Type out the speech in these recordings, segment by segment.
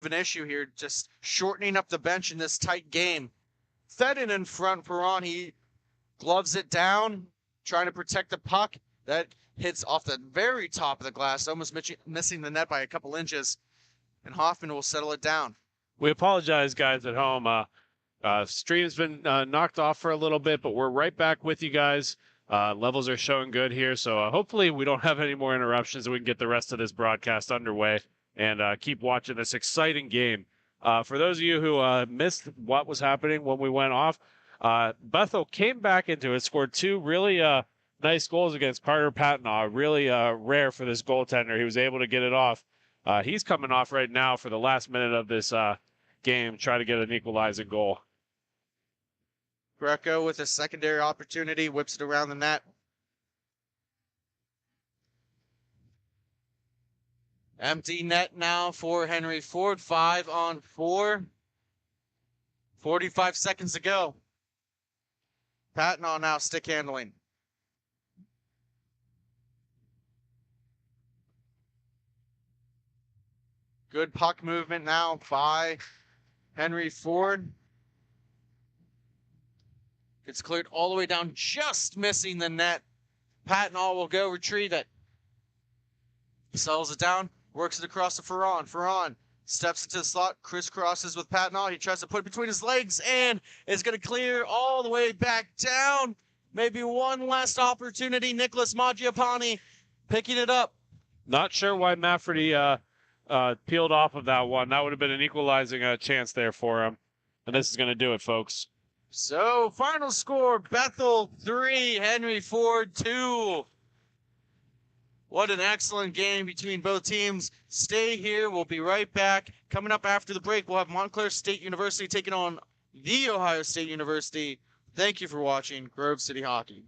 an issue here, just shortening up the bench in this tight game. Fedden in front, Perron, he gloves it down, trying to protect the puck. That hits off the very top of the glass, almost missing the net by a couple inches. And Hoffman will settle it down. We apologize, guys at home. Stream's been knocked off for a little bit, but we're right back with you guys. Levels are showing good here, so hopefully we don't have any more interruptions and we can get the rest of this broadcast underway and keep watching this exciting game. For those of you who missed what was happening when we went off, Bethel came back into it, scored two really nice goals against Carter Patnaugh. Really rare for this goaltender. He was able to get it off. He's coming off right now for the last minute of this game, try to get an equalizing goal. Greco with a secondary opportunity, whips it around the net. Empty net now for Henry Ford, 5-on-4. 45 seconds to go. Patnaugh now stick handling. Good puck movement now by Henry Ford. It's cleared all the way down, just missing the net. Patnaugh will go retrieve it. Settles it down, works it across to Ferron. Ferron steps into the slot, crisscrosses with Patnaugh. He tries to put it between his legs and is going to clear all the way back down. Maybe one last opportunity. Nicholas Maggiapane picking it up. Not sure why Mafferty peeled off of that one. That would have been an equalizing chance there for him. And this is going to do it, folks. So, final score, Bethel 3, Henry Ford 2. What an excellent game between both teams. Stay here. We'll be right back. Coming up after the break, we'll have Montclair State University taking on The Ohio State University. Thank you for watching Grove City Hockey.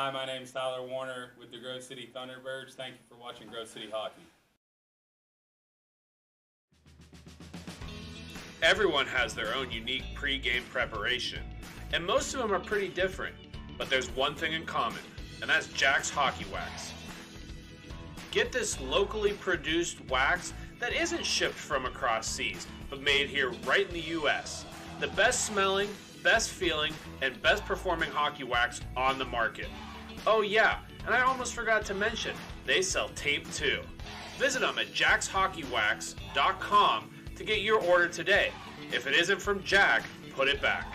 Hi, my name is Tyler Warner with the Grove City Thunderbirds. Thank you for watching Grove City Hockey. Everyone has their own unique pre-game preparation, and most of them are pretty different. But there's one thing in common, and that's Jack's Hockey Wax. Get this locally produced wax that isn't shipped from across seas, but made here right in the US. The best smelling, best feeling, and best performing hockey wax on the market. Oh yeah, and I almost forgot to mention, they sell tape too. Visit them at jackshockeywax.com to get your order today. If it isn't from Jack, put it back.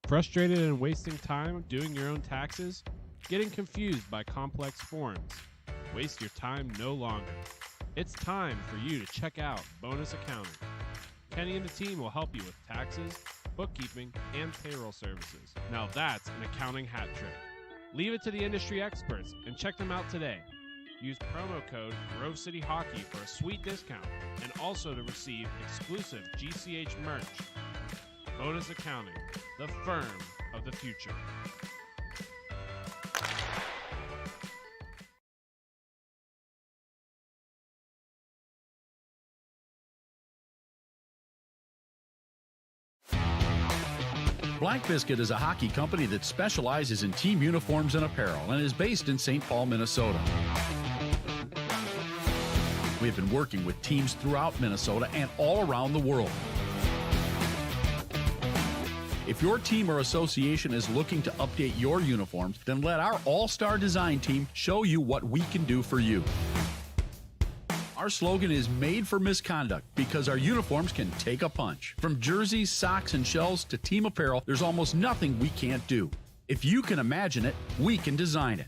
Frustrated and wasting time doing your own taxes? Getting confused by complex forms? Waste your time no longer. It's time for you to check out Bonus Accounting. Kenny and the team will help you with taxes, bookkeeping, and payroll services. Now that's an accounting hat trick. Leave it to the industry experts and check them out today. Use promo code Grove City Hockey for a sweet discount and also to receive exclusive GCH merch. Bonus Accounting, the firm of the future. Black Biscuit is a hockey company that specializes in team uniforms and apparel and is based in St. Paul, Minnesota. We've been working with teams throughout Minnesota and all around the world. If your team or association is looking to update your uniforms, then let our all-star design team show you what we can do for you. Our slogan is made for misconduct because our uniforms can take a punch. From jerseys, socks, and shells to team apparel, there's almost nothing we can't do. If you can imagine it, we can design it.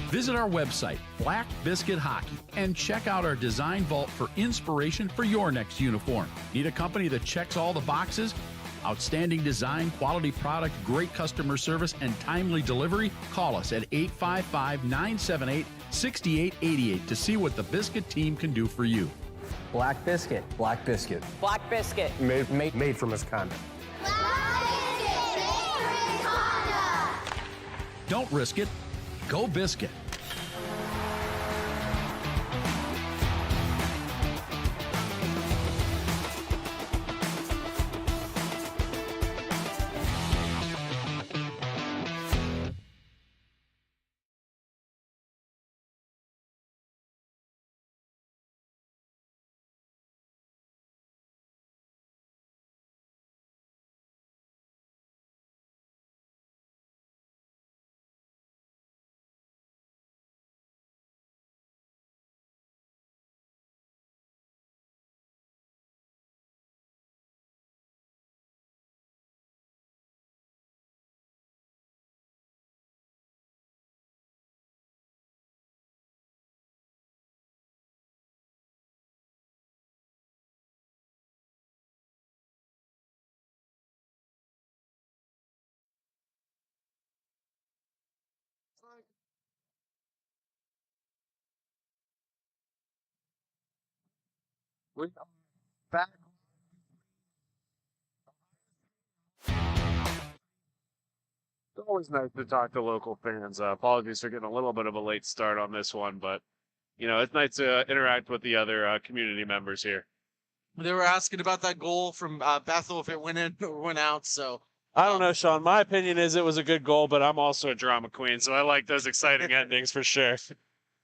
Visit our website, Black Biscuit Hockey, and check out our design vault for inspiration for your next uniform. Need a company that checks all the boxes? Outstanding design, quality product, great customer service, and timely delivery? Call us at 855-978-6888 to see what the Biscuit team can do for you. Black Biscuit. Black Biscuit. Black Biscuit. Made for misconduct. Don't risk it. Go Biscuit. We're back. It's always nice to talk to local fans. Apologies for getting a little bit of a late start on this one, but it's nice to interact with the other community members here. They were asking about that goal from Bethel, if it went in or went out. So I don't know, Sean. My opinion is it was a good goal, but I'm also a drama queen, so I like those exciting endings for sure.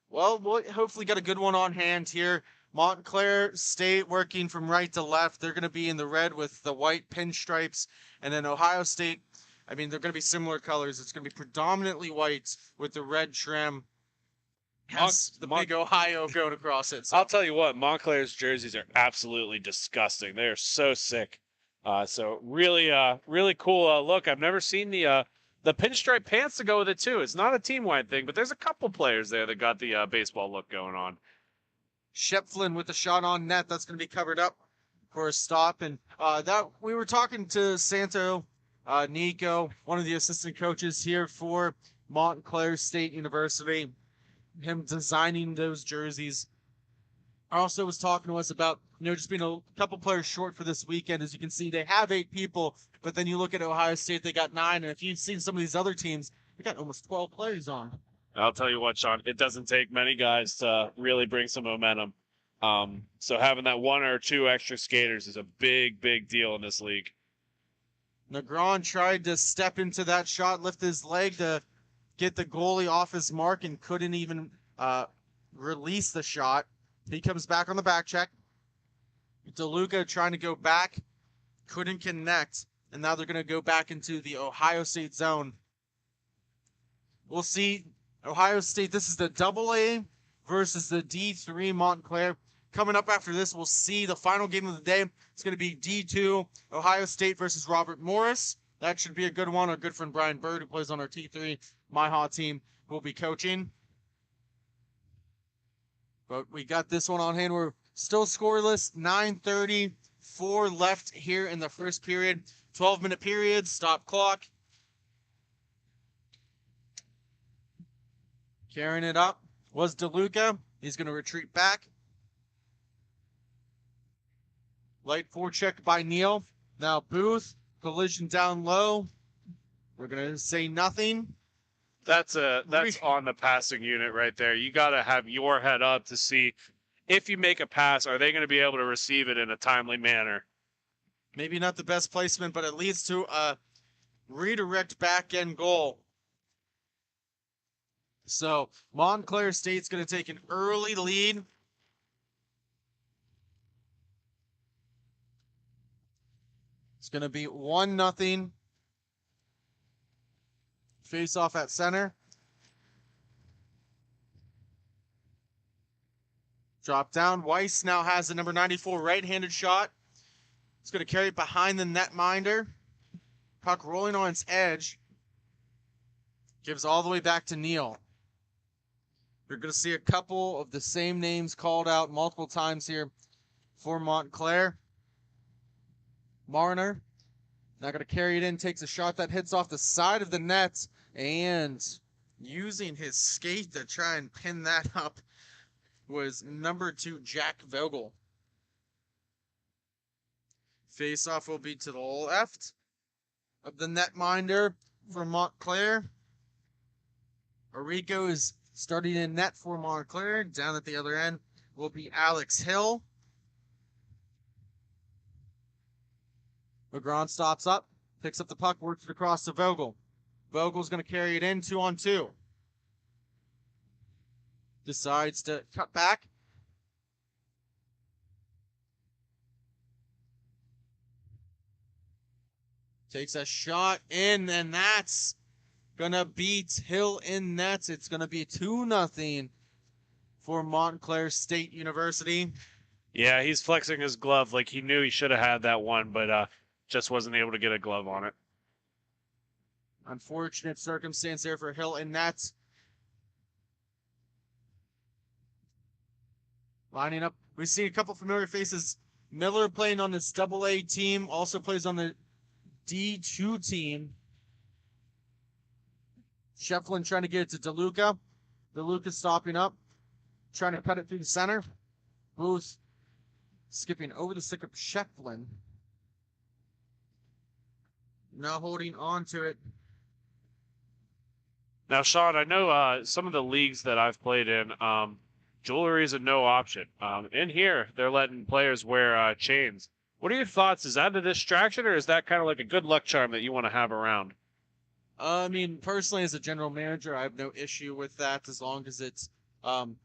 well, we'll hopefully got a good one on hand here. Montclair State working from right to left. They're going to be in the red with the white pinstripes. And then Ohio State, they're going to be similar colors. It's going to be predominantly white with the red trim. Yes, the big Ohio going across it. So. I'll tell you what, Montclair's jerseys are absolutely disgusting. They are so sick. So really, really cool look. I've never seen the pinstripe pants to go with it too. It's not a team-wide thing, but there's a couple players there that got the baseball look going on. Shepflin with the shot on net. That's going to be covered up for a stop. And that we were talking to Santo Nico, one of the assistant coaches here for Montclair State University, him designing those jerseys. Also was talking to us about, just being a couple players short for this weekend. As you can see, they have 8 people, but then you look at Ohio State, they got 9. And if you've seen some of these other teams, they got almost 12 players on. I'll tell you what, Sean, it doesn't take many guys to really bring some momentum. So having that 1 or 2 extra skaters is a big, big deal in this league. Negron tried to step into that shot, lift his leg to get the goalie off his mark, and couldn't even release the shot. He comes back on the back check. DeLuca trying to go back, couldn't connect, and now they're going to go back into the Ohio State zone. We'll see Ohio State. This is the AA versus the D3 Montclair. Coming up after this, we'll see the final game of the day. It's going to be D2 Ohio State versus Robert Morris. That should be a good one. Our good friend Brian Bird, who plays on our T3 MyHaw team, will be coaching. But we got this one on hand. We're still scoreless. 9:34 left here in the first period. 12-minute period. Stop clock. Carrying it up was DeLuca. He's going to retreat back. Light forecheck by Neal. Now Booth. Collision down low. We're going to say nothing. That's on the passing unit right there. You got to have your head up to see if you make a pass, are they going to be able to receive it in a timely manner? Maybe not the best placement, but it leads to a redirect back end goal. So Montclair State's going to take an early lead. It's going to be 1-0. Face off at center. Drop down. Weiss now has the number 94 right-handed shot. It's going to carry it behind the netminder. Puck rolling on its edge. Gives all the way back to Neal. You're going to see a couple of the same names called out multiple times here for Montclair. Marner, now going to carry it in, takes a shot that hits off the side of the net, and using his skate to try and pin that up was number 2, Jack Vogel. Face-off will be to the left of the netminder for Montclair. Arico is starting in net for Montclair. Down at the other end will be Alex Hill. Legron stops up, picks up the puck, works it across to Vogel. Vogel's going to carry it in 2-on-2. Decides to cut back. Takes a shot in, and that's going to beat Hill in nets. It's going to be 2-0 for Montclair State University. Yeah, he's flexing his glove like he knew he should have had that one, but just wasn't able to get a glove on it. Unfortunate circumstance there for Hill in nets. Lining up. We've seen a couple familiar faces. Miller playing on this AA team, also plays on the D2 team. Shefflin trying to get it to DeLuca. DeLuca stopping up, trying to cut it through the center. Booth skipping over the stick of Shefflin. Now holding on to it. Now, Sean, I know some of the leagues that I've played in, jewelry is a no option. In here, they're letting players wear chains. What are your thoughts? Is that a distraction, or is that kind of like a good luck charm that you want to have around? I mean, personally, as a general manager, I have no issue with that as long as it's, I'm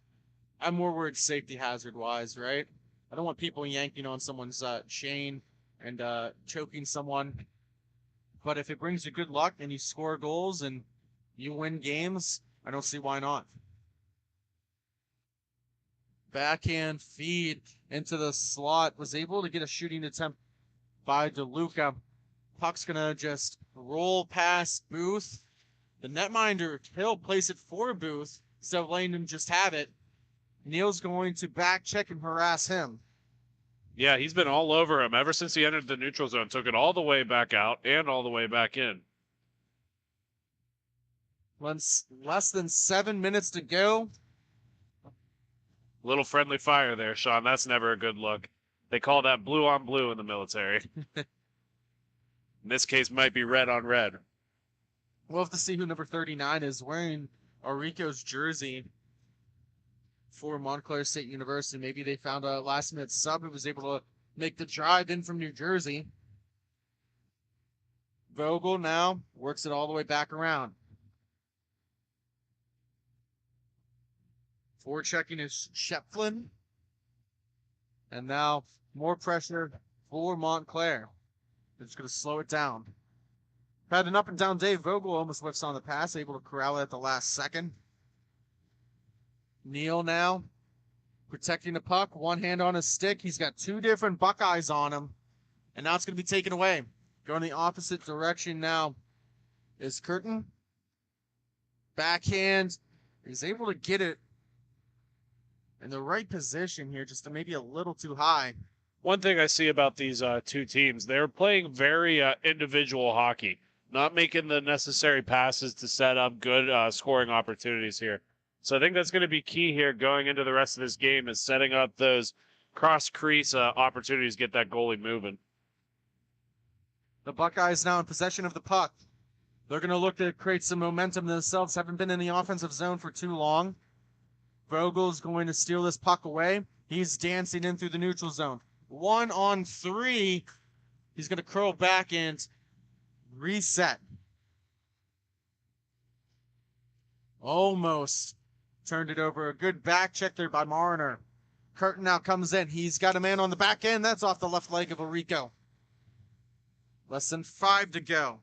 more worried safety hazard-wise, right? I don't want people yanking on someone's chain and choking someone. But if it brings you good luck and you score goals and you win games, I don't see why not. Backhand feed into the slot. Was able to get a shooting attempt by DeLuca. Puck's going to just roll past Booth. The netminder, he'll place it for Booth instead of letting him just have it. Neal's going to back check and harass him. Yeah, he's been all over him ever since he entered the neutral zone. Took it all the way back out and all the way back in. Less than 7 minutes to go. Little friendly fire there, Sean. That's never a good look. They call that blue on blue in the military. In this case, might be red on red. We'll have to see who number 39 is wearing Aurico's jersey for Montclair State University. Maybe they found a last-minute sub who was able to make the drive in from New Jersey. Vogel now works it all the way back around. Forechecking is Shepflin. And now more pressure for Montclair. They're just going to slow it down. Had an up and down day. Vogel almost whiffs on the pass, able to corral it at the last second. Neal now protecting the puck. One hand on his stick. He's got two different Buckeyes on him. And now it's going to be taken away. Going the opposite direction now is Curtin. Backhand. He's able to get it in the right position here, just maybe a little too high. One thing I see about these two teams, they're playing very individual hockey, not making the necessary passes to set up good scoring opportunities here. So I think that's going to be key here going into the rest of this game, is setting up those cross-crease opportunities, get that goalie moving. The Buckeyes now in possession of the puck. They're going to look to create some momentum themselves. Haven't been in the offensive zone for too long. Vogel's going to steal this puck away. He's dancing in through the neutral zone. 1-on-3. He's going to curl back and reset. Almost turned it over. A good back check there by Marner. Curtin now comes in. He's got a man on the back end. That's off the left leg of Aurico. Less than 5 to go.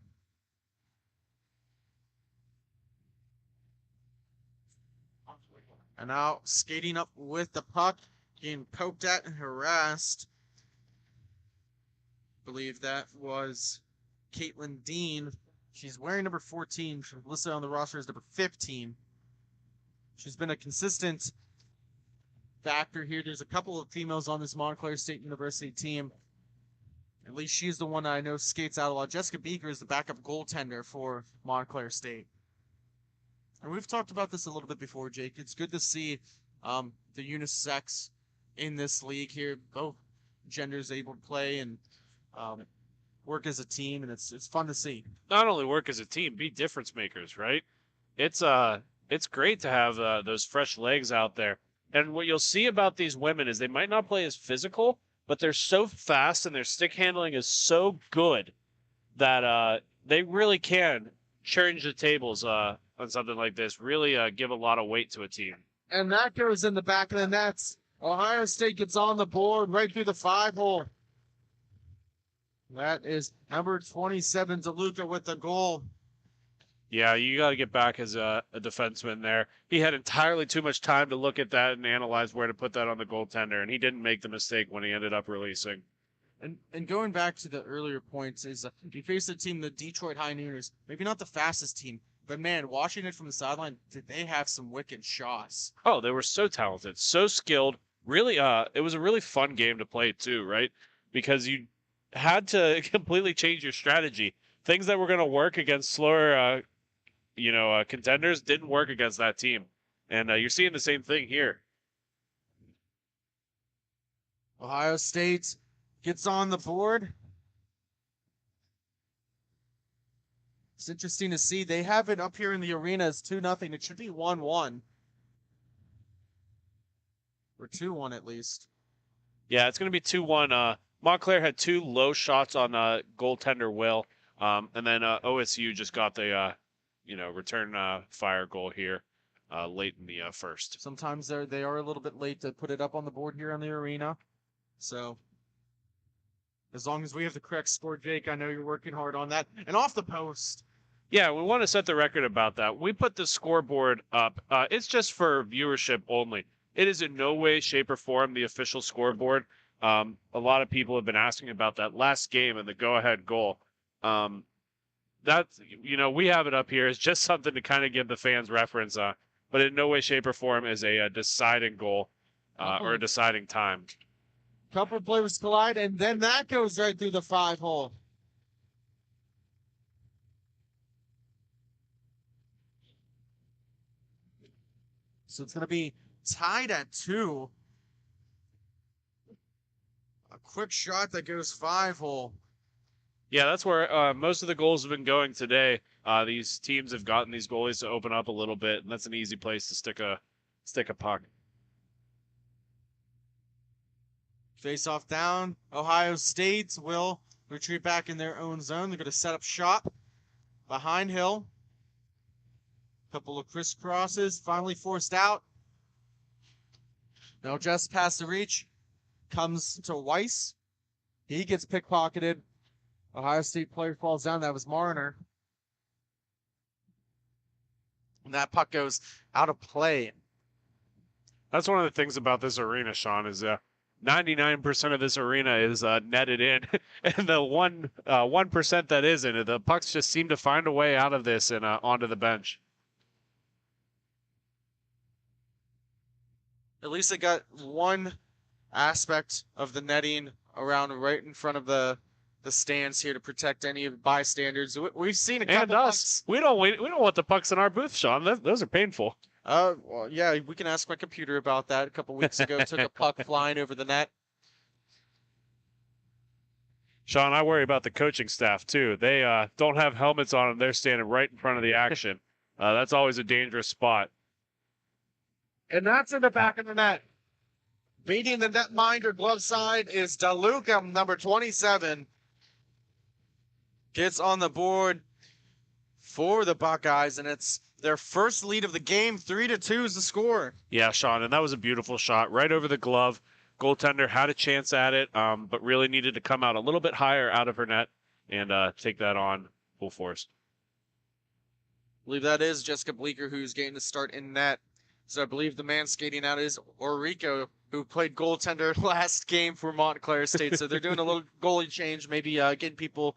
And now skating up with the puck, getting poked at and harassed. I believe that was Caitlin Dean. She's wearing number 14. She's listed on the roster as number 15. She's been a consistent factor here. There's a couple of females on this Montclair State University team. At least she's the one I know skates out a lot. Jessica Beaker is the backup goaltender for Montclair State. And we've talked about this a little bit before, Jake. It's good to see the unisex in this league here. Both genders able to play and work as a team, and it's fun to see. Not only work as a team, be difference makers, right? It's great to have those fresh legs out there. And what you'll see about these women is they might not play as physical, but they're so fast and their stick handling is so good that they really can change the tables on something like this, really give a lot of weight to a team. And that goes in the back of the nets. Ohio State gets on the board right through the 5-hole. That is number 27, DeLuca with the goal. Yeah, you got to get back as a defenseman there. He had entirely too much time to look at that and analyze where to put that on the goaltender, and he didn't make the mistake when he ended up releasing. And going back to the earlier points is he faced a team, the Detroit High Nooners, maybe not the fastest team, but man, watching it from the sideline, did they have some wicked shots? Oh, they were so talented, so skilled. Really, it was a really fun game to play too, right? Because you had to completely change your strategy. Things that were going to work against slower, contenders didn't work against that team. And you're seeing the same thing here. Ohio State gets on the board. It's interesting to see. They have it up here in the arena as 2-0. It should be 1-1. Or 2-1 at least. Yeah, it's going to be 2-1. Montclair had two low shots on goaltender Will. And then OSU just got the, return fire goal here late in the first. Sometimes they are a little bit late to put it up on the board here in the arena. So as long as we have the correct score, Jake, I know you're working hard on that. And off the post. Yeah, we want to set the record about that. We put the scoreboard up. It's just for viewership only. It is in no way, shape, or form the official scoreboard. A lot of people have been asking about that last game and the go-ahead goal. That's, we have it up here as just something to kind of give the fans reference, but in no way, shape, or form is a deciding goal or a deciding time. Couple players collide, and then that goes right through the 5-hole. So it's going to be tied at 2. A quick shot that goes 5-hole. Yeah, that's where most of the goals have been going today. These teams have gotten these goalies to open up a little bit, and that's an easy place to stick a puck. Face-off down. Ohio State will retreat back in their own zone. They're going to set up shop behind Hill. Couple of crisscrosses. Finally forced out. Now just past the reach. Comes to Weiss. He gets pickpocketed. Ohio State player falls down. That was Marner. And that puck goes out of play. That's one of the things about this arena, Sean, is 99% of this arena is netted in, and the 1% that isn't, the pucks just seem to find a way out of this and onto the bench. At least they got one aspect of the netting around right in front of the stands here to protect any of the bystanders. We've seen a couple And us. We don't want the pucks in our booth, Sean. Those are painful. Well, yeah, we can ask my computer about that. A couple weeks ago, took a puck flying over the net. Sean, I worry about the coaching staff too. They don't have helmets on and they're standing right in front of the action. That's always a dangerous spot. And that's in the back of the net. Beating the netminder glove side is DeLuca, number 27. Gets on the board for the Buckeyes, and it's their first lead of the game. 3-2 is the score. Yeah, Sean, and that was a beautiful shot right over the glove. Goaltender had a chance at it, but really needed to come out a little bit higher out of her net and take that on full force. I believe that is Jessica Bleeker who's getting to start in net. So I believe the man skating out is Orico, who played goaltender last game for Montclair State. So they're doing a little goalie change, maybe getting people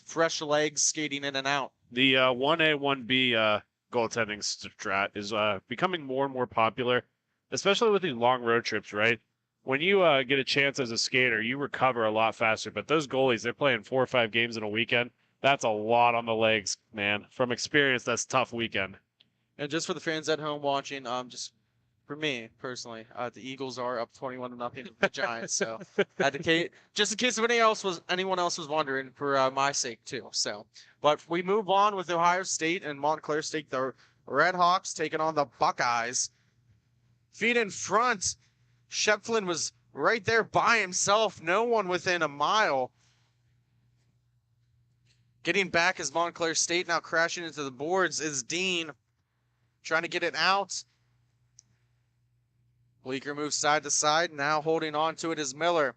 fresh legs skating in and out. The 1A, 1B goaltending strat is becoming more and more popular, especially with these long road trips, right? When you get a chance as a skater, you recover a lot faster. But those goalies, they're playing 4 or 5 games in a weekend. That's a lot on the legs, man. From experience, that's a tough weekend. And just for the fans at home watching, just for me personally, the Eagles are up 21-0 with the Giants. So, just in case anyone else was wondering, for my sake too. So, but we move on with Ohio State and Montclair State. The Red Hawks taking on the Buckeyes. Feet in front. Shepflin was right there by himself. No one within a mile. Getting back as Montclair State now crashing into the boards is Dean. Trying to get it out. Bleeker moves side to side. Now holding on to it is Miller.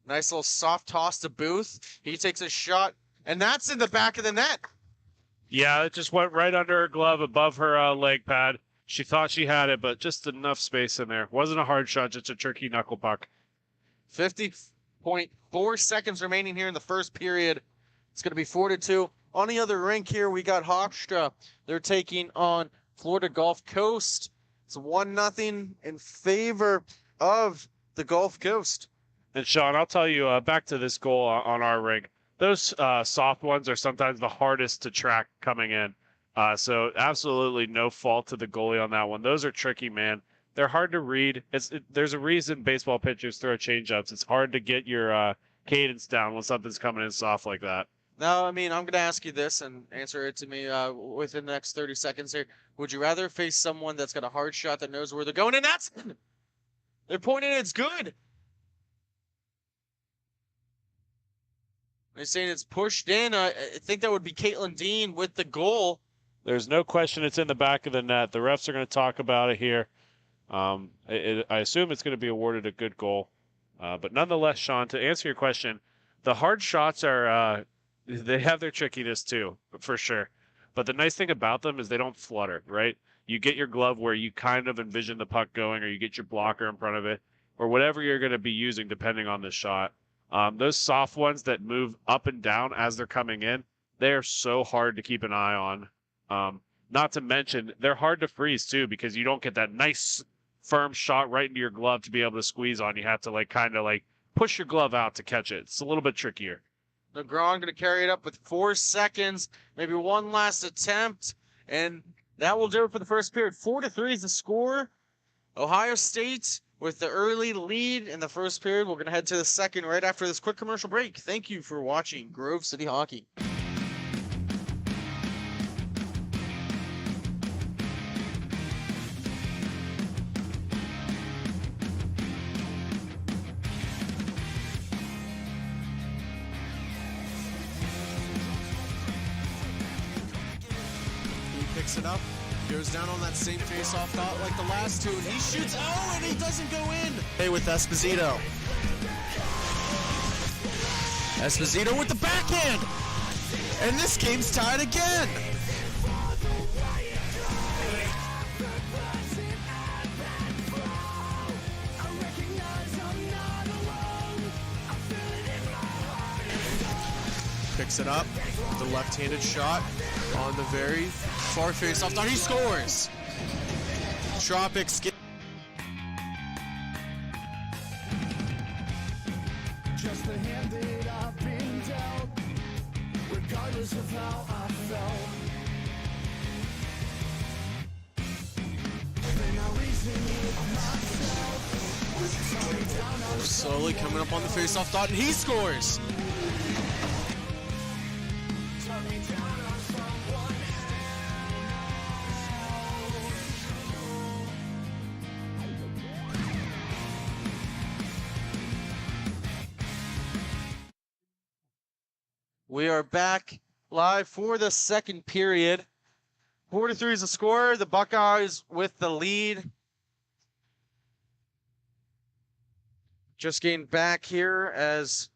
Nice little soft toss to Booth. He takes a shot, and that's in the back of the net. Yeah, it just went right under her glove, above her leg pad. She thought she had it, but just enough space in there. Wasn't a hard shot, just a tricky knuckle puck. 50.4 seconds remaining here in the first period. It's going to be 4-2. On the other rink here, we got Hofstra. They're taking on Florida Gulf Coast. It's 1-0 in favor of the Gulf Coast. And Sean, I'll tell you, back to this goal on our rink, those soft ones are sometimes the hardest to track coming in. So absolutely no fault to the goalie on that one. Those are tricky, man. They're hard to read. There's a reason baseball pitchers throw changeups. It's hard to get your cadence down when something's coming in soft like that. Now, I mean, I'm going to ask you this and answer it to me within the next 30 seconds here. Would you rather face someone that's got a hard shot that knows where they're going? And that's... They're pointing, it's good. They're saying it's pushed in. I think that would be Caitlin Dean with the goal. There's no question it's in the back of the net. The refs are going to talk about it here. I assume it's going to be awarded a good goal. But nonetheless, Sean, to answer your question, the hard shots are... they have their trickiness too, for sure. But the nice thing about them is they don't flutter, right? You get your glove where you kind of envision the puck going, or you get your blocker in front of it, or whatever you're going to be using depending on the shot. Those soft ones that move up and down as they're coming in, they are so hard to keep an eye on. Not to mention, they're hard to freeze too, because you don't get that nice firm shot right into your glove to be able to squeeze on. You have to like kind of like push your glove out to catch it. It's a little bit trickier. Negron going to carry it up with 4 seconds, maybe one last attempt, and that will do it for the first period. 4-3 is the score. Ohio State with the early lead in the first period. We're going to head to the second right after this quick commercial break. Thank you for watching Grove City Hockey. Picks it up, goes down on that same face-off dot like the last two, and he shoots. Oh, and he doesn't go in. Hey, with Esposito. Esposito with the backhand, and this game's tied again. Picks it up, the left-handed shot on the very far face-off dot. He scores. Tropics get. Just the hand that I've been dealt, regardless of how I felt. Then I reason with myself. Slowly coming up on the face-off dot, and he scores. We are back live for the second period. 4-3 is the score. The Buckeyes with the lead. Just getting back here as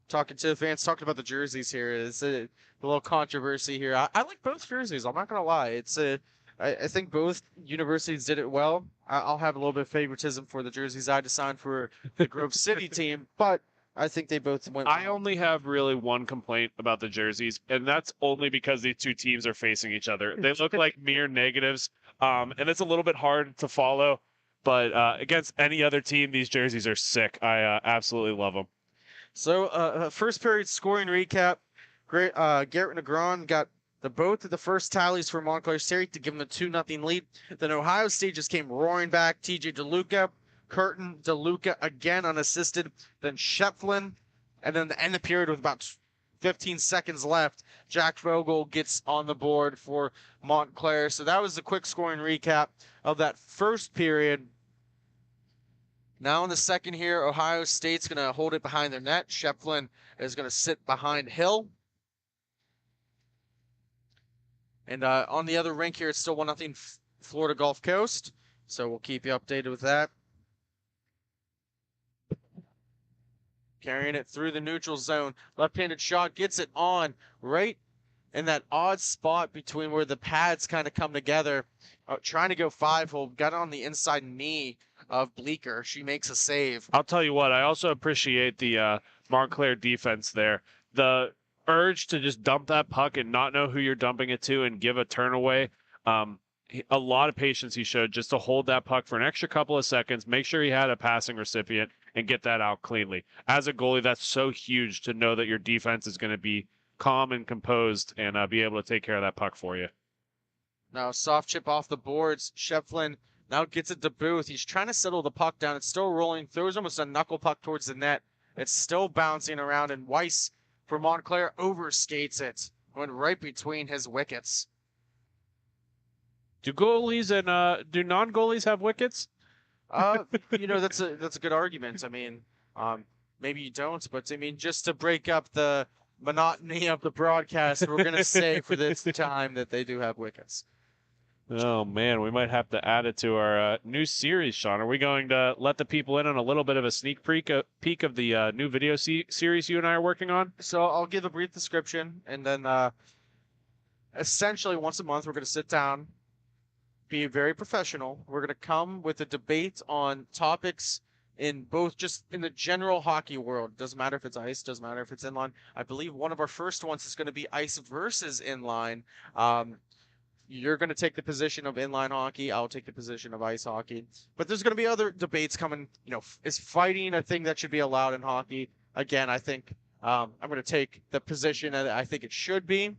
talking to the fans, talking about the jerseys here. It's a little controversy here. I like both jerseys. I'm not going to lie. I think both universities did it well. I'll have a little bit of favoritism for the jerseys I designed for the Grove City team, but I think they both went well. I only have really one complaint about the jerseys, and that's only because these two teams are facing each other. They look like mere negatives, and it's a little bit hard to follow. But against any other team, these jerseys are sick. I absolutely love them. So, first period scoring recap. Great. Garrett Negron got both of the first tallies for Montclair State to give them a 2-0 lead. Then Ohio State just came roaring back. TJ DeLuca. Curtin, DeLuca again unassisted, then Shefflin, and then the end of the period with about 15 seconds left, Jack Vogel gets on the board for Montclair. So that was the quick scoring recap of that first period. Now in the second here, Ohio State's going to hold it behind their net. Shefflin is going to sit behind Hill. And on the other rink here, it's still 1-0 Florida Gulf Coast. So we'll keep you updated with that. Carrying it through the neutral zone. Left-handed shot gets it on right in that odd spot between where the pads kind of come together. Trying to go 5-hole. Got it on the inside knee of Bleeker. She makes a save. I'll tell you what, I also appreciate the Montclair defense there. The urge to just dump that puck and not know who you're dumping it to and give a turn away. A lot of patience he showed just to hold that puck for an extra couple of seconds, make sure he had a passing recipient, and get that out cleanly. As a goalie, that's so huge to know that your defense is going to be calm and composed and be able to take care of that puck for you. Now soft chip off the boards. Shefflin now gets it to Booth. He's trying to settle the puck down. It's still rolling. Throws almost a knuckle puck towards the net. It's still bouncing around, and Weiss for Montclair overskates it. Went right between his wickets. Do goalies and do non-goalies have wickets? That's a good argument. I mean, maybe you don't, but I mean, just to break up the monotony of the broadcast, we're gonna say for this time that they do have wickets. Oh man, we might have to add it to our new series, Sean. Are we going to let the people in on a little bit of a sneak peek of the new video series you and I are working on? So I'll give a brief description, and then essentially once a month we're gonna sit down, be very professional. We're going to come with a debate on topics in both just in the general hockey world. Doesn't matter if it's ice, doesn't matter if it's inline. I believe one of our first ones is going to be ice versus inline. you're going to take the position of inline hockey. I'll take the position of ice hockey. But there's going to be other debates coming. Is fighting a thing that should be allowed in hockey? Again, I think I'm going to take the position that I think it should be.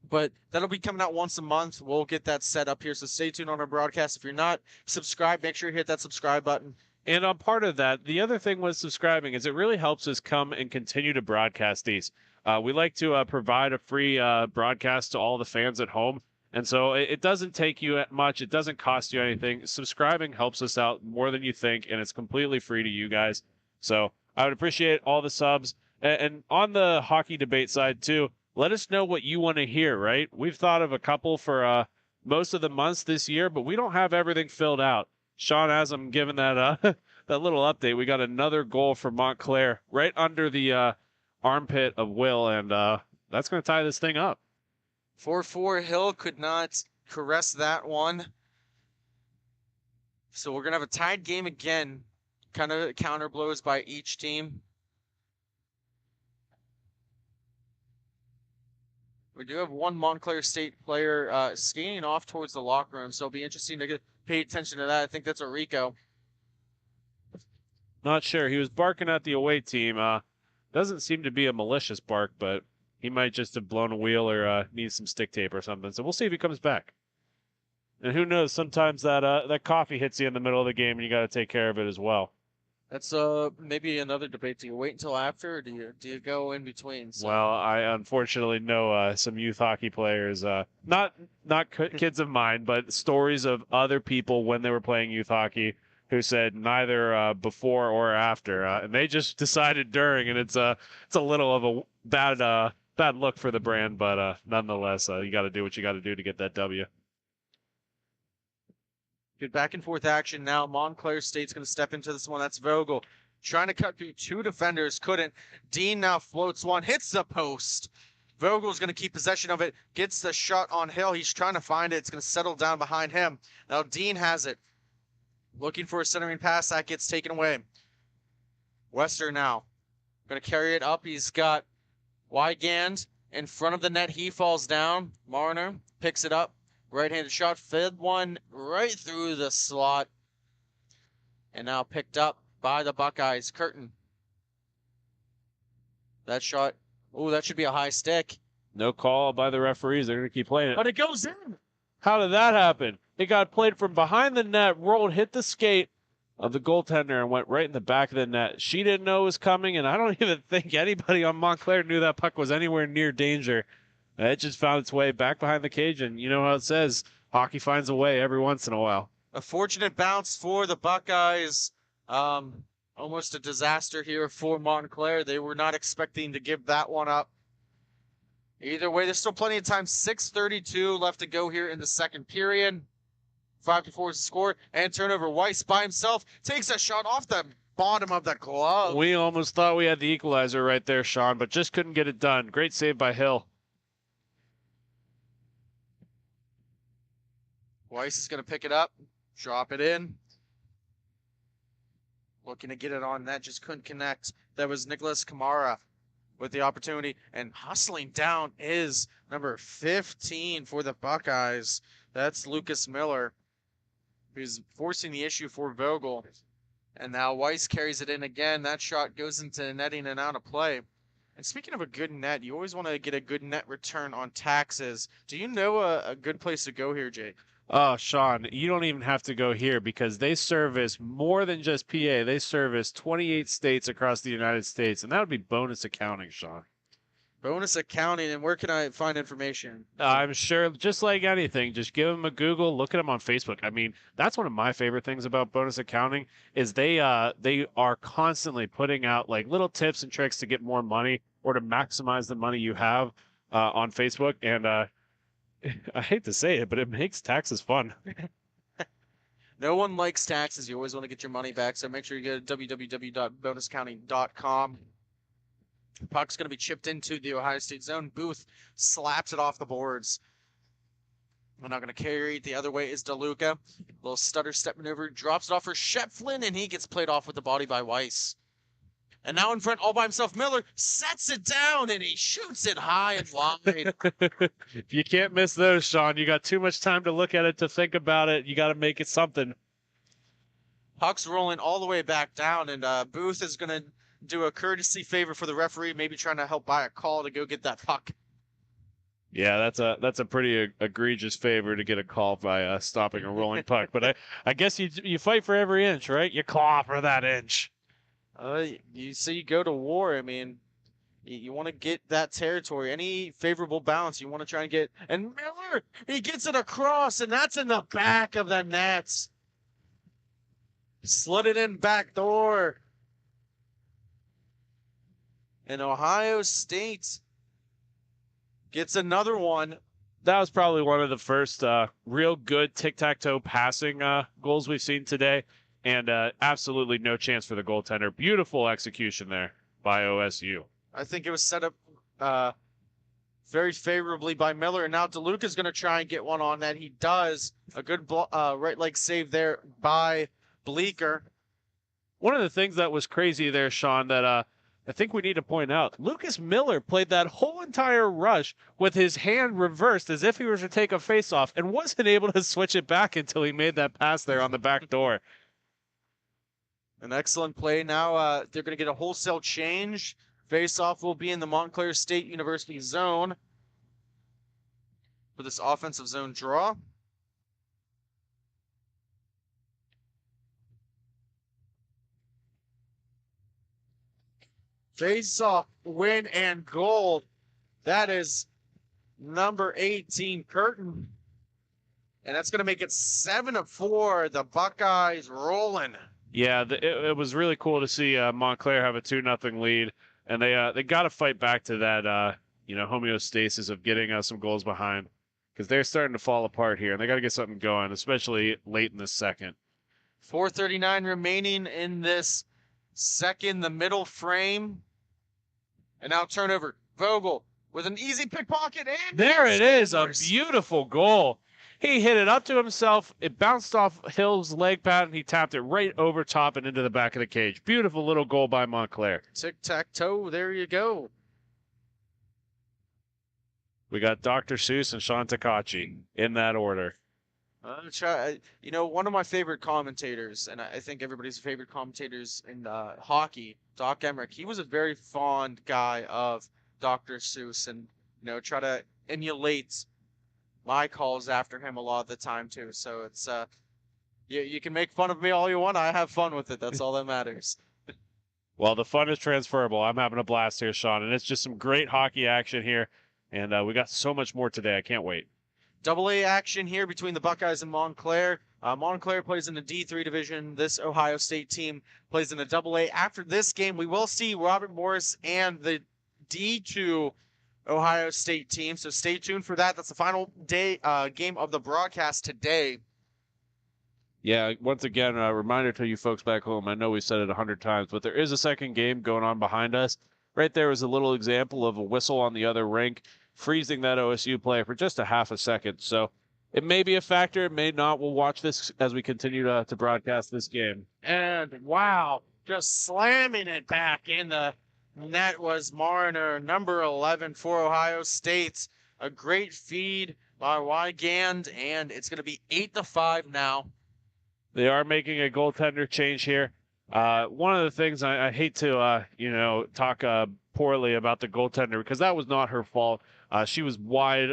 But that'll be coming out once a month. We'll get that set up here. So stay tuned on our broadcast. If you're not subscribed, make sure you hit that subscribe button. And on part of that, the other thing with subscribing is it really helps us come and continue to broadcast these. We like to provide a free broadcast to all the fans at home. And so it doesn't take you much. It doesn't cost you anything. Subscribing helps us out more than you think, and it's completely free to you guys. So I would appreciate all the subs. And on the hockey debate side, too, let us know what you want to hear, right? We've thought of a couple for most of the months this year, but we don't have everything filled out. Sean, as I'm giving that that little update, we got another goal for Montclair right under the armpit of Will, and that's going to tie this thing up. 4-4 Hill could not caress that one. So we're going to have a tied game again. Kind of counter blows by each team. We do have one Montclair State player skating off towards the locker room, so it'll be interesting to pay attention to that. I think that's a Rico. Not sure. He was barking at the away team. Doesn't seem to be a malicious bark, but he might just have blown a wheel or need some stick tape or something. So we'll see if he comes back. And who knows? Sometimes that coffee hits you in the middle of the game, and you got to take care of it as well. That's maybe another debate. Do you wait until after, or do you go in between? So. Well, I unfortunately know some youth hockey players, not kids of mine, but stories of other people when they were playing youth hockey who said neither before or after, and they just decided during, and it's a little of a bad look for the brand, but nonetheless, you got to do what you got to do to get that W. Good back and forth action now. Montclair State's going to step into this one. That's Vogel trying to cut through two defenders. Couldn't. Dean now floats one, hits the post. Vogel's going to keep possession of it. Gets the shot on Hill. He's trying to find it. It's going to settle down behind him. Now Dean has it. Looking for a centering pass. That gets taken away. Wester now going to carry it up. He's got Wygand in front of the net. He falls down. Marner picks it up. Right-handed shot, fed one right through the slot. And now picked up by the Buckeyes. Curtin. That shot, that should be a high stick. No call by the referees. They're going to keep playing it. But it goes in. How did that happen? It got played from behind the net, rolled, hit the skate of the goaltender, and went right in the back of the net. She didn't know it was coming, and I don't even think anybody on Montclair knew that puck was anywhere near danger. It just found its way back behind the cage, and you know how it says, hockey finds a way every once in a while. A fortunate bounce for the Buckeyes. Almost a disaster here for Montclair. They were not expecting to give that one up. Either way, there's still plenty of time. 6:32 left to go here in the second period. 5-4 score, and turnover. Weiss by himself takes a shot off the bottom of the glove. We almost thought we had the equalizer right there, Sean, but just couldn't get it done. Great save by Hill. Weiss is going to pick it up, drop it in. Looking to get it on net, just couldn't connect. That was Nicholas Kamara with the opportunity, and hustling down is number 15 for the Buckeyes. That's Lucas Miller, who's forcing the issue for Vogel. And now Weiss carries it in again. That shot goes into netting and out of play. And speaking of a good net, you always want to get a good net return on taxes. Do you know a good place to go here, Jake? Oh, Sean, you don't even have to go here because they service more than just PA. They service 28 states across the United States, and that would be Bonus Accounting, Sean. Bonus Accounting, and where can I find information? I'm sure, just like anything, just give them a Google, look at them on Facebook. I mean, that's one of my favorite things about Bonus Accounting is they are constantly putting out like little tips and tricks to get more money or to maximize the money you have on Facebook, and I hate to say it, but it makes taxes fun. No one likes taxes. You always want to get your money back, so make sure you go to www.bonuscounting.com. Puck's going to be chipped into the Ohio State zone. Booth slaps it off the boards. We're not going to carry it. The other way is DeLuca. Little stutter step maneuver. Drops it off for Shepflin, and he gets played off with the body by Weiss. And now in front, all by himself, Miller sets it down, and he shoots it high and wide. You can't miss those, Sean. You got too much time to look at it, to think about it. You got to make it something. Puck's rolling all the way back down, and Booth is going to do a courtesy favor for the referee, maybe trying to help buy a call to go get that puck. Yeah, that's a pretty egregious favor to get a call by stopping a rolling puck. But I guess you fight for every inch, right? You claw for that inch. You say you go to war. I mean, you want to get that territory. Any favorable bounce, you want to try and get. And Miller, he gets it across, and that's in the back of the nets. Slid it in back door. And Ohio State gets another one. That was probably one of the first real good tic-tac-toe passing goals we've seen today. And absolutely no chance for the goaltender. Beautiful execution there by OSU. I think it was set up very favorably by Miller. And now DeLuca's going to try and get one on that. He does. A good right leg save there by Bleeker. One of the things that was crazy there, Sean, that I think we need to point out, Lucas Miller played that whole entire rush with his hand reversed as if he was to take a face-off and wasn't able to switch it back until he made that pass there on the back door. An excellent play. Now they're going to get a wholesale change. Face-off will be in the Montclair State University zone for this offensive zone draw. Face-off, win, and goal. That is number 18, Curtin. And that's going to make it 7-4. The Buckeyes rolling. Yeah, it was really cool to see Montclair have a 2-0 lead, and they got to fight back to that homeostasis of getting some goals behind, because they're starting to fall apart here, and they got to get something going, especially late in the second. 4:39 remaining in this second, the middle frame, and now turnover. Vogel with an easy pickpocket, and there it is, a beautiful goal. He hit it up to himself. It bounced off Hill's leg pad, and he tapped it right over top and into the back of the cage. Beautiful little goal by Montclair. Tic-tac-toe, there you go. We got Dr. Seuss and Sean Takachi in that order. One of my favorite commentators, and I think everybody's favorite commentators in hockey, Doc Emmerich, he was a very fond guy of Dr. Seuss, and try to emulate my calls after him a lot of the time too. So it's you can make fun of me all you want. I have fun with it. That's all that matters. Well, the fun is transferable. I'm having a blast here, Sean, and it's just some great hockey action here, and we got so much more today. I can't wait. Double-A action here between the Buckeyes and Montclair. Montclair plays in the D3 division. This Ohio State team plays in the Double-A. After this game, we will see Robert Morris and the D2 Ohio State team. So stay tuned for that. That's the final game of the broadcast today. Yeah, once again, a reminder to you folks back home. I know we said it 100 times, but there is a second game going on behind us. Right there is a little example of a whistle on the other rink, freezing that OSU player for just a half a second. So it may be a factor, it may not. We'll watch this as we continue to broadcast this game. And wow, just slamming it back in the net was Marner, number 11 for Ohio State. A great feed by Wygand, and it's going to be 8-5 now. They are making a goaltender change here. One of the things I hate to, talk poorly about the goaltender, because that was not her fault. She was wide,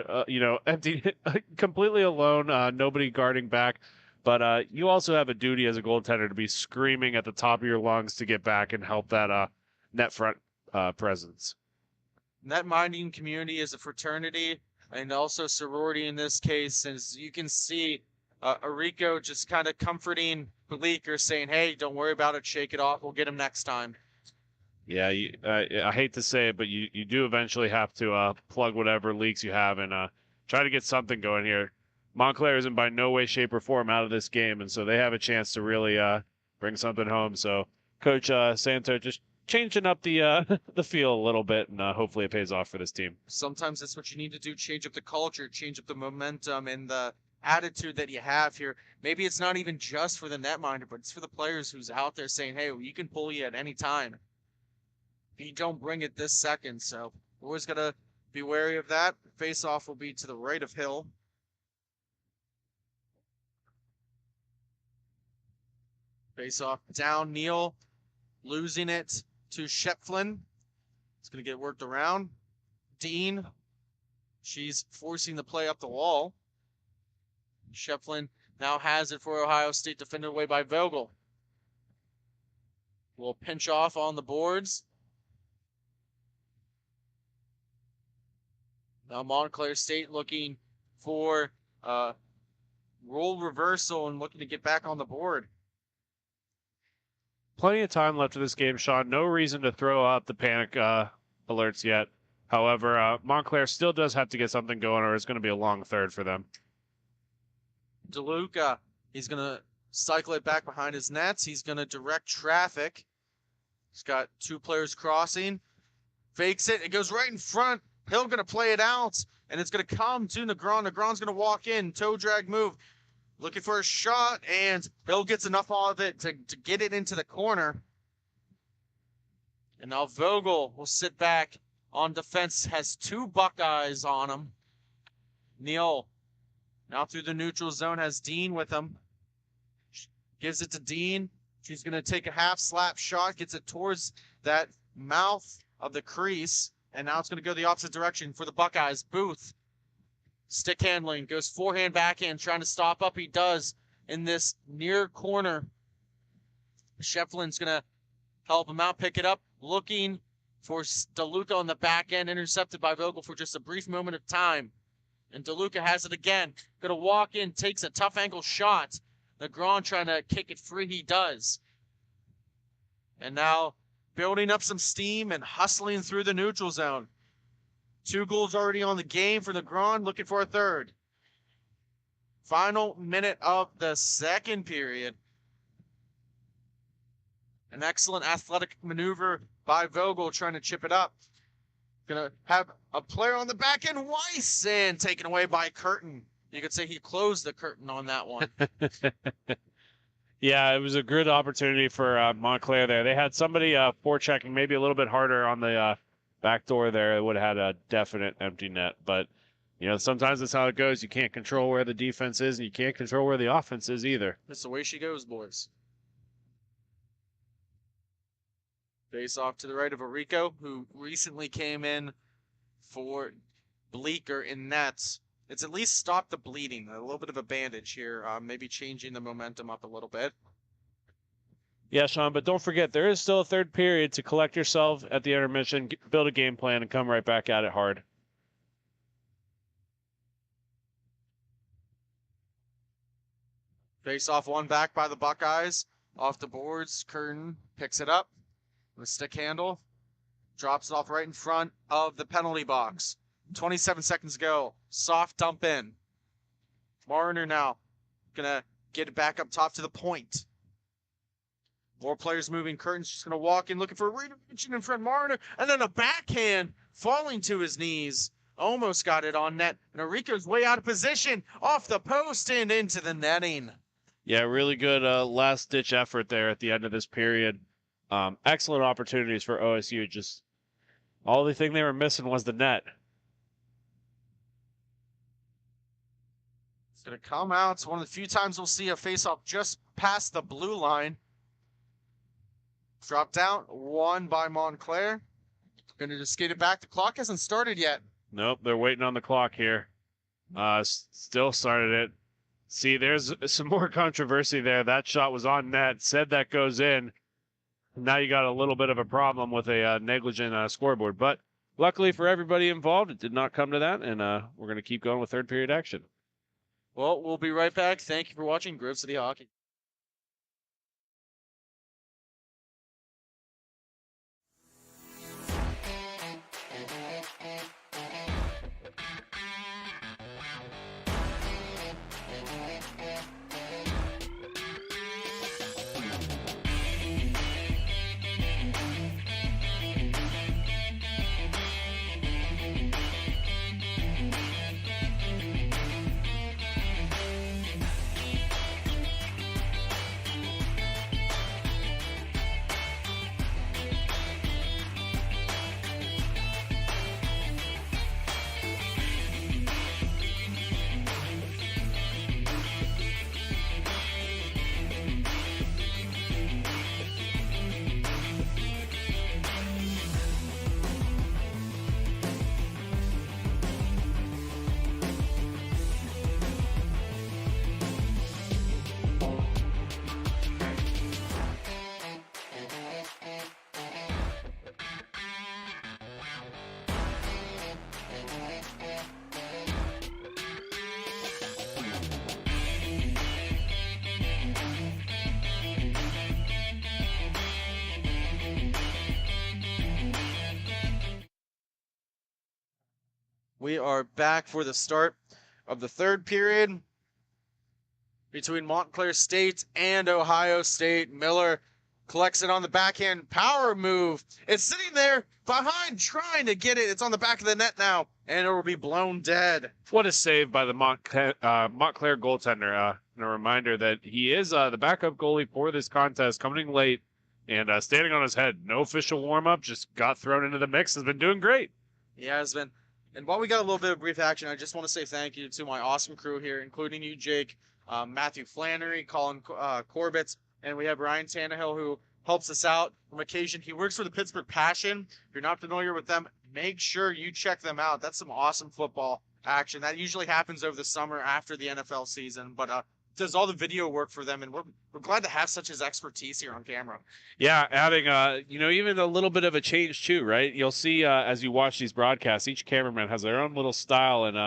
empty, completely alone, nobody guarding back. But you also have a duty as a goaltender to be screaming at the top of your lungs to get back and help that net front presence. Net minding community is a fraternity and also sorority in this case. As you can see, Arico just kind of comforting Bleeker, saying, hey, don't worry about it, shake it off, we'll get him next time. Yeah, I hate to say it, but you do eventually have to plug whatever leaks you have and try to get something going here. Montclair isn't by no way, shape, or form out of this game, and so they have a chance to really bring something home. So Coach Santo just changing up the feel a little bit, and hopefully it pays off for this team. Sometimes that's what you need to do, change up the culture, change up the momentum and the attitude that you have here. Maybe it's not even just for the netminder, but it's for the players who's out there saying, hey, we can pull you at any time. if you don't bring it this second. So always got to be wary of that. Face-off will be to the right of Hill. Face-off down, Neal losing it to Shepflin. It's going to get worked around. Dean, she's forcing the play up the wall. Shepflin now has it for Ohio State, defended away by Vogel. Will pinch off on the boards. Now Montclair State looking for role reversal and looking to get back on the board. Plenty of time left in this game, Sean. No reason to throw up the panic alerts yet. However, Montclair still does have to get something going, or it's going to be a long third for them. DeLuca, he's going to cycle it back behind his nets. He's going to direct traffic. He's got two players crossing. Fakes it. It goes right in front. Hill going to play it out, and it's going to come to Negron. Negron's going to walk in. Toe drag move. Looking for a shot, and Hill gets enough of it to get it into the corner. And now Vogel will sit back on defense, has two Buckeyes on him. Neal now through the neutral zone, has Dean with him. Gives it to Dean. She's going to take a half slap shot, gets it towards that mouth of the crease, and now it's going to go the opposite direction for the Buckeyes. Booth. Stick handling, goes forehand, backhand, trying to stop up. He does in this near corner. Shefflin's going to help him out, pick it up, looking for DeLuca on the back end, intercepted by Vogel for just a brief moment of time. And DeLuca has it again. Going to walk in, takes a tough angle shot. Negron trying to kick it free. He does. And now building up some steam and hustling through the neutral zone. 2 goals already on the game for Negron, looking for a third. Final minute of the second period. An excellent athletic maneuver by Vogel trying to chip it up. Gonna have a player on the back end, Weiss, and taken away by Curtin. You could say he closed the curtain on that one. Yeah, it was a good opportunity for Montclair there. They had somebody forechecking maybe a little bit harder on the back door there. It would have had a definite empty net. But, you know, sometimes that's how it goes. You can't control where the defense is, and you can't control where the offense is either. That's the way she goes, boys. Face off to the right of Arico, who recently came in for Bleecker in nets. It's at least stopped the bleeding. A little bit of a bandage here, maybe changing the momentum up a little bit. Yeah, Sean, but don't forget, there is still a third period to collect yourself at the intermission, build a game plan, and come right back at it hard. Face off one back by the Buckeyes. Off the boards, Curtin picks it up with a stick handle. Drops it off right in front of the penalty box. 27 seconds ago. Soft dump in. Marner now gonna get it back up top to the point. More players moving. Curtin's just gonna walk in looking for a redirection in front of Marner, and then a backhand falling to his knees. Almost got it on net. And Arico's way out of position, off the post and into the netting. Yeah, really good last-ditch effort there at the end of this period. Excellent opportunities for OSU. Just all the thing they were missing was the net. It's going to come out. It's one of the few times we'll see a face-off just past the blue line. Dropped out. Won by Montclair. Going to just skate it back. The clock hasn't started yet. Nope, they're waiting on the clock here. Still started it. See, there's some more controversy there. That shot was on net. Said that goes in. Now you got a little bit of a problem with a negligent scoreboard. But luckily for everybody involved, it did not come to that. And we're going to keep going with third period action. Well, we'll be right back. Thank you for watching Grove City Hockey. We are back for the start of the third period between Montclair State and Ohio State. Miller collects it on the backhand power move. It's sitting there behind, trying to get it. It's on the back of the net now, and it will be blown dead. What a save by the Montclair goaltender. And a reminder that he is the backup goalie for this contest, coming in late and standing on his head. No official warm-up, just got thrown into the mix. Has been doing great. He has been. And while we got a little bit of brief action, I just want to say thank you to my awesome crew here, including you, Jake, Matthew Flannery, Colin Corbett, and we have Ryan Tannehill, who helps us out on occasion. He works for the Pittsburgh Passion. If you're not familiar with them, make sure you check them out. That's some awesome football action. That usually happens over the summer after the NFL season, but does all the video work for them, and we're glad to have such his expertise here on camera. Yeah, adding even a little bit of a change too, right? You'll see as you watch these broadcasts, each cameraman has their own little style and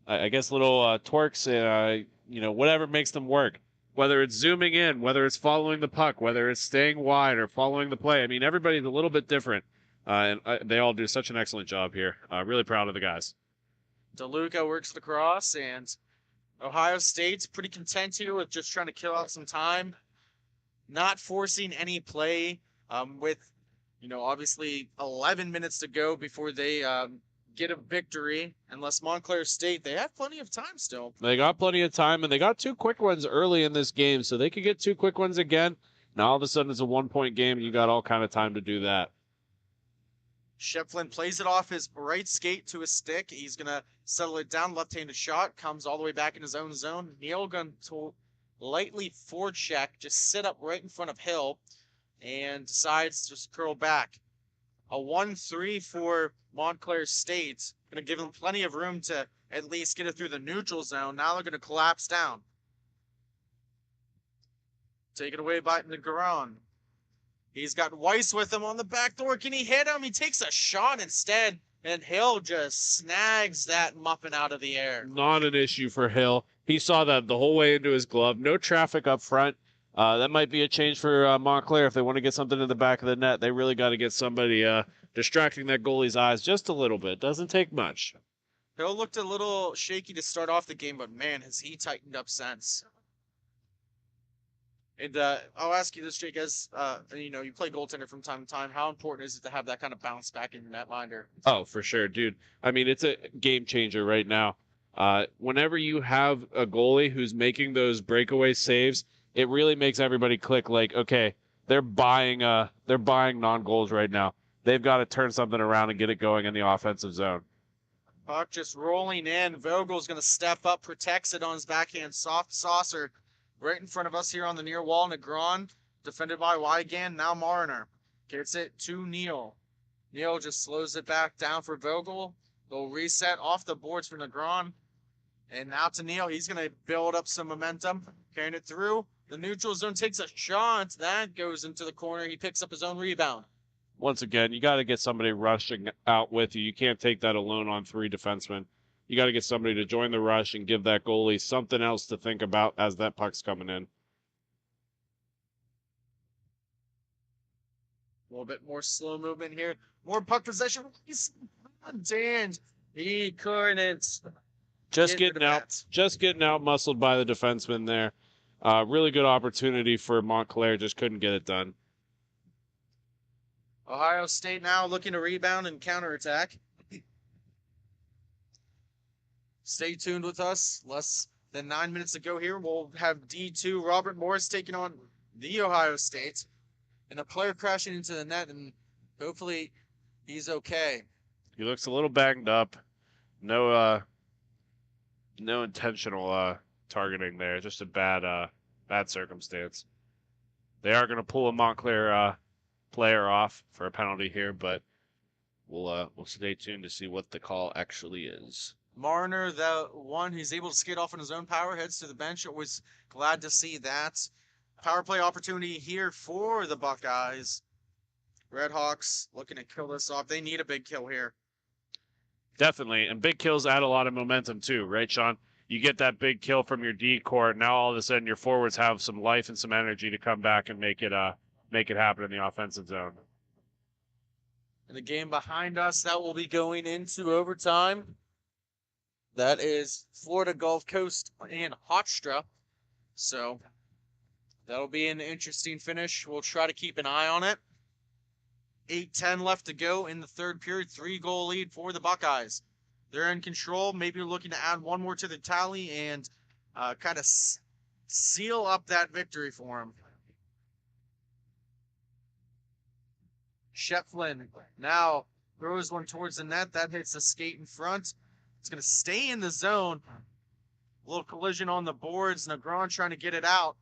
I guess little twerks and whatever makes them work. Whether it's zooming in, whether it's following the puck, whether it's staying wide or following the play. I mean, everybody's a little bit different, and they all do such an excellent job here. Really proud of the guys. DeLuca works the cross, and Ohio State's pretty content here with just trying to kill out some time, not forcing any play with, obviously 11 minutes to go before they get a victory. Unless Montclair State, they have plenty of time still. They got plenty of time, and they got 2 quick ones early in this game, so they could get 2 quick ones again. Now all of a sudden it's a 1-point game, and you got all kind of time to do that. Shefflin plays it off his right skate to his stick. He's going to settle it down. Left-handed shot. Comes all the way back in his own zone. Neal going to lightly forecheck. Just sit up right in front of Hill. And decides to just curl back. A 1-3 for Montclair State. Going to give them plenty of room to at least get it through the neutral zone. Now they're going to collapse down. Taken away by Negron. He's got Weiss with him on the back door. Can he hit him? He takes a shot instead, and Hill just snags that muffin out of the air. Not an issue for Hill. He saw that the whole way into his glove. No traffic up front. That might be a change for Montclair if they want to get something in the back of the net. They really got to get somebody distracting that goalie's eyes just a little bit. Doesn't take much. Hill looked a little shaky to start off the game, but man, has he tightened up since. And I'll ask you this, Jake, as you play goaltender from time to time. How important is it to have that kind of bounce back in your netminder? Oh, for sure, dude. I mean, it's a game changer right now. Whenever you have a goalie who's making those breakaway saves, it really makes everybody click. Like, okay, they're buying non-goals right now. They've got to turn something around and get it going in the offensive zone. Puck just rolling in. Vogel's going to step up, protects it on his backhand soft saucer. Right in front of us here on the near wall, Negron, defended by Wygan, now Marner. Gets it to Neal. Neal just slows it back down for Vogel. They'll reset off the boards for Negron. And now to Neal. He's going to build up some momentum. Carrying it through. The neutral zone takes a shot. That goes into the corner. He picks up his own rebound. Once again, you got to get somebody rushing out with you. You can't take that alone on 3 defensemen. You got to get somebody to join the rush and give that goalie something else to think about as that puck's coming in. A little bit more slow movement here. More puck possession. He's and he couldn't. Just getting out muscled by the defenseman there. Really good opportunity for Montclair. Just couldn't get it done. Ohio State now looking to rebound and counterattack. Stay tuned with us. Less than 9 minutes to go here. We'll have D2 Robert Morris taking on the Ohio State. And a player crashing into the net, and hopefully he's okay. He looks a little banged up. No intentional targeting there. Just a bad circumstance. They are going to pull a Montclair player off for a penalty here, but we'll stay tuned to see what the call actually is. Marner, the one who's able to skate off on his own power, heads to the bench. Always glad to see that. Power play opportunity here for the Buckeyes. Redhawks looking to kill this off. They need a big kill here. Definitely, and big kills add a lot of momentum too, right, Sean? You get that big kill from your D core. Now all of a sudden your forwards have some life and some energy to come back and make it happen in the offensive zone. And the game behind us, that will be going into overtime. That is Florida Gulf Coast and Hofstra. So that'll be an interesting finish. We'll try to keep an eye on it. 8:10 left to go in the third period. 3-goal lead for the Buckeyes. They're in control. Maybe looking to add one more to the tally and kind of seal up that victory for them. Shefflin now throws one towards the net. That hits the skate in front. It's going to stay in the zone. A little collision on the boards. Negron trying to get it out.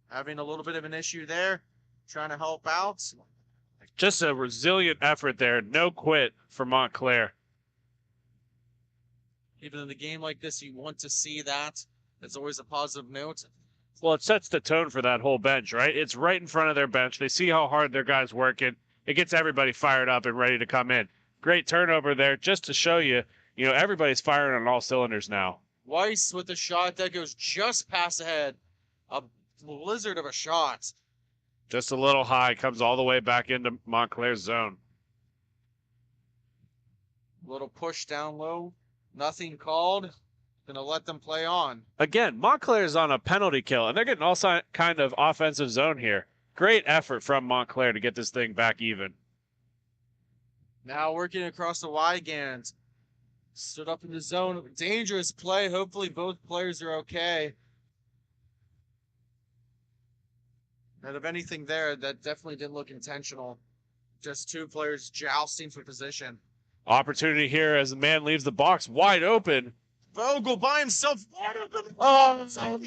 Having a little bit of an issue there. Trying to help out. Just a resilient effort there. No quit for Montclair. Even in a game like this, you want to see that. It's always a positive note. Well, it sets the tone for that whole bench, right? It's right in front of their bench. They see how hard their guys working. It gets everybody fired up and ready to come in. Great turnover there just to show you, everybody's firing on all cylinders now. Weiss with a shot that goes just past the head. A blizzard of a shot. Just a little high, comes all the way back into Montclair's zone. Little push down low. Nothing called. Gonna let them play on. Again, Montclair's on a penalty kill, and they're getting all kind of offensive zone here. Great effort from Montclair to get this thing back even. Now working across the Wygant. Stood up in the zone. Dangerous play. Hopefully both players are okay. And if anything there, that definitely didn't look intentional. Just two players jousting for position. Opportunity here as the man leaves the box wide open. Vogel by himself. Oh,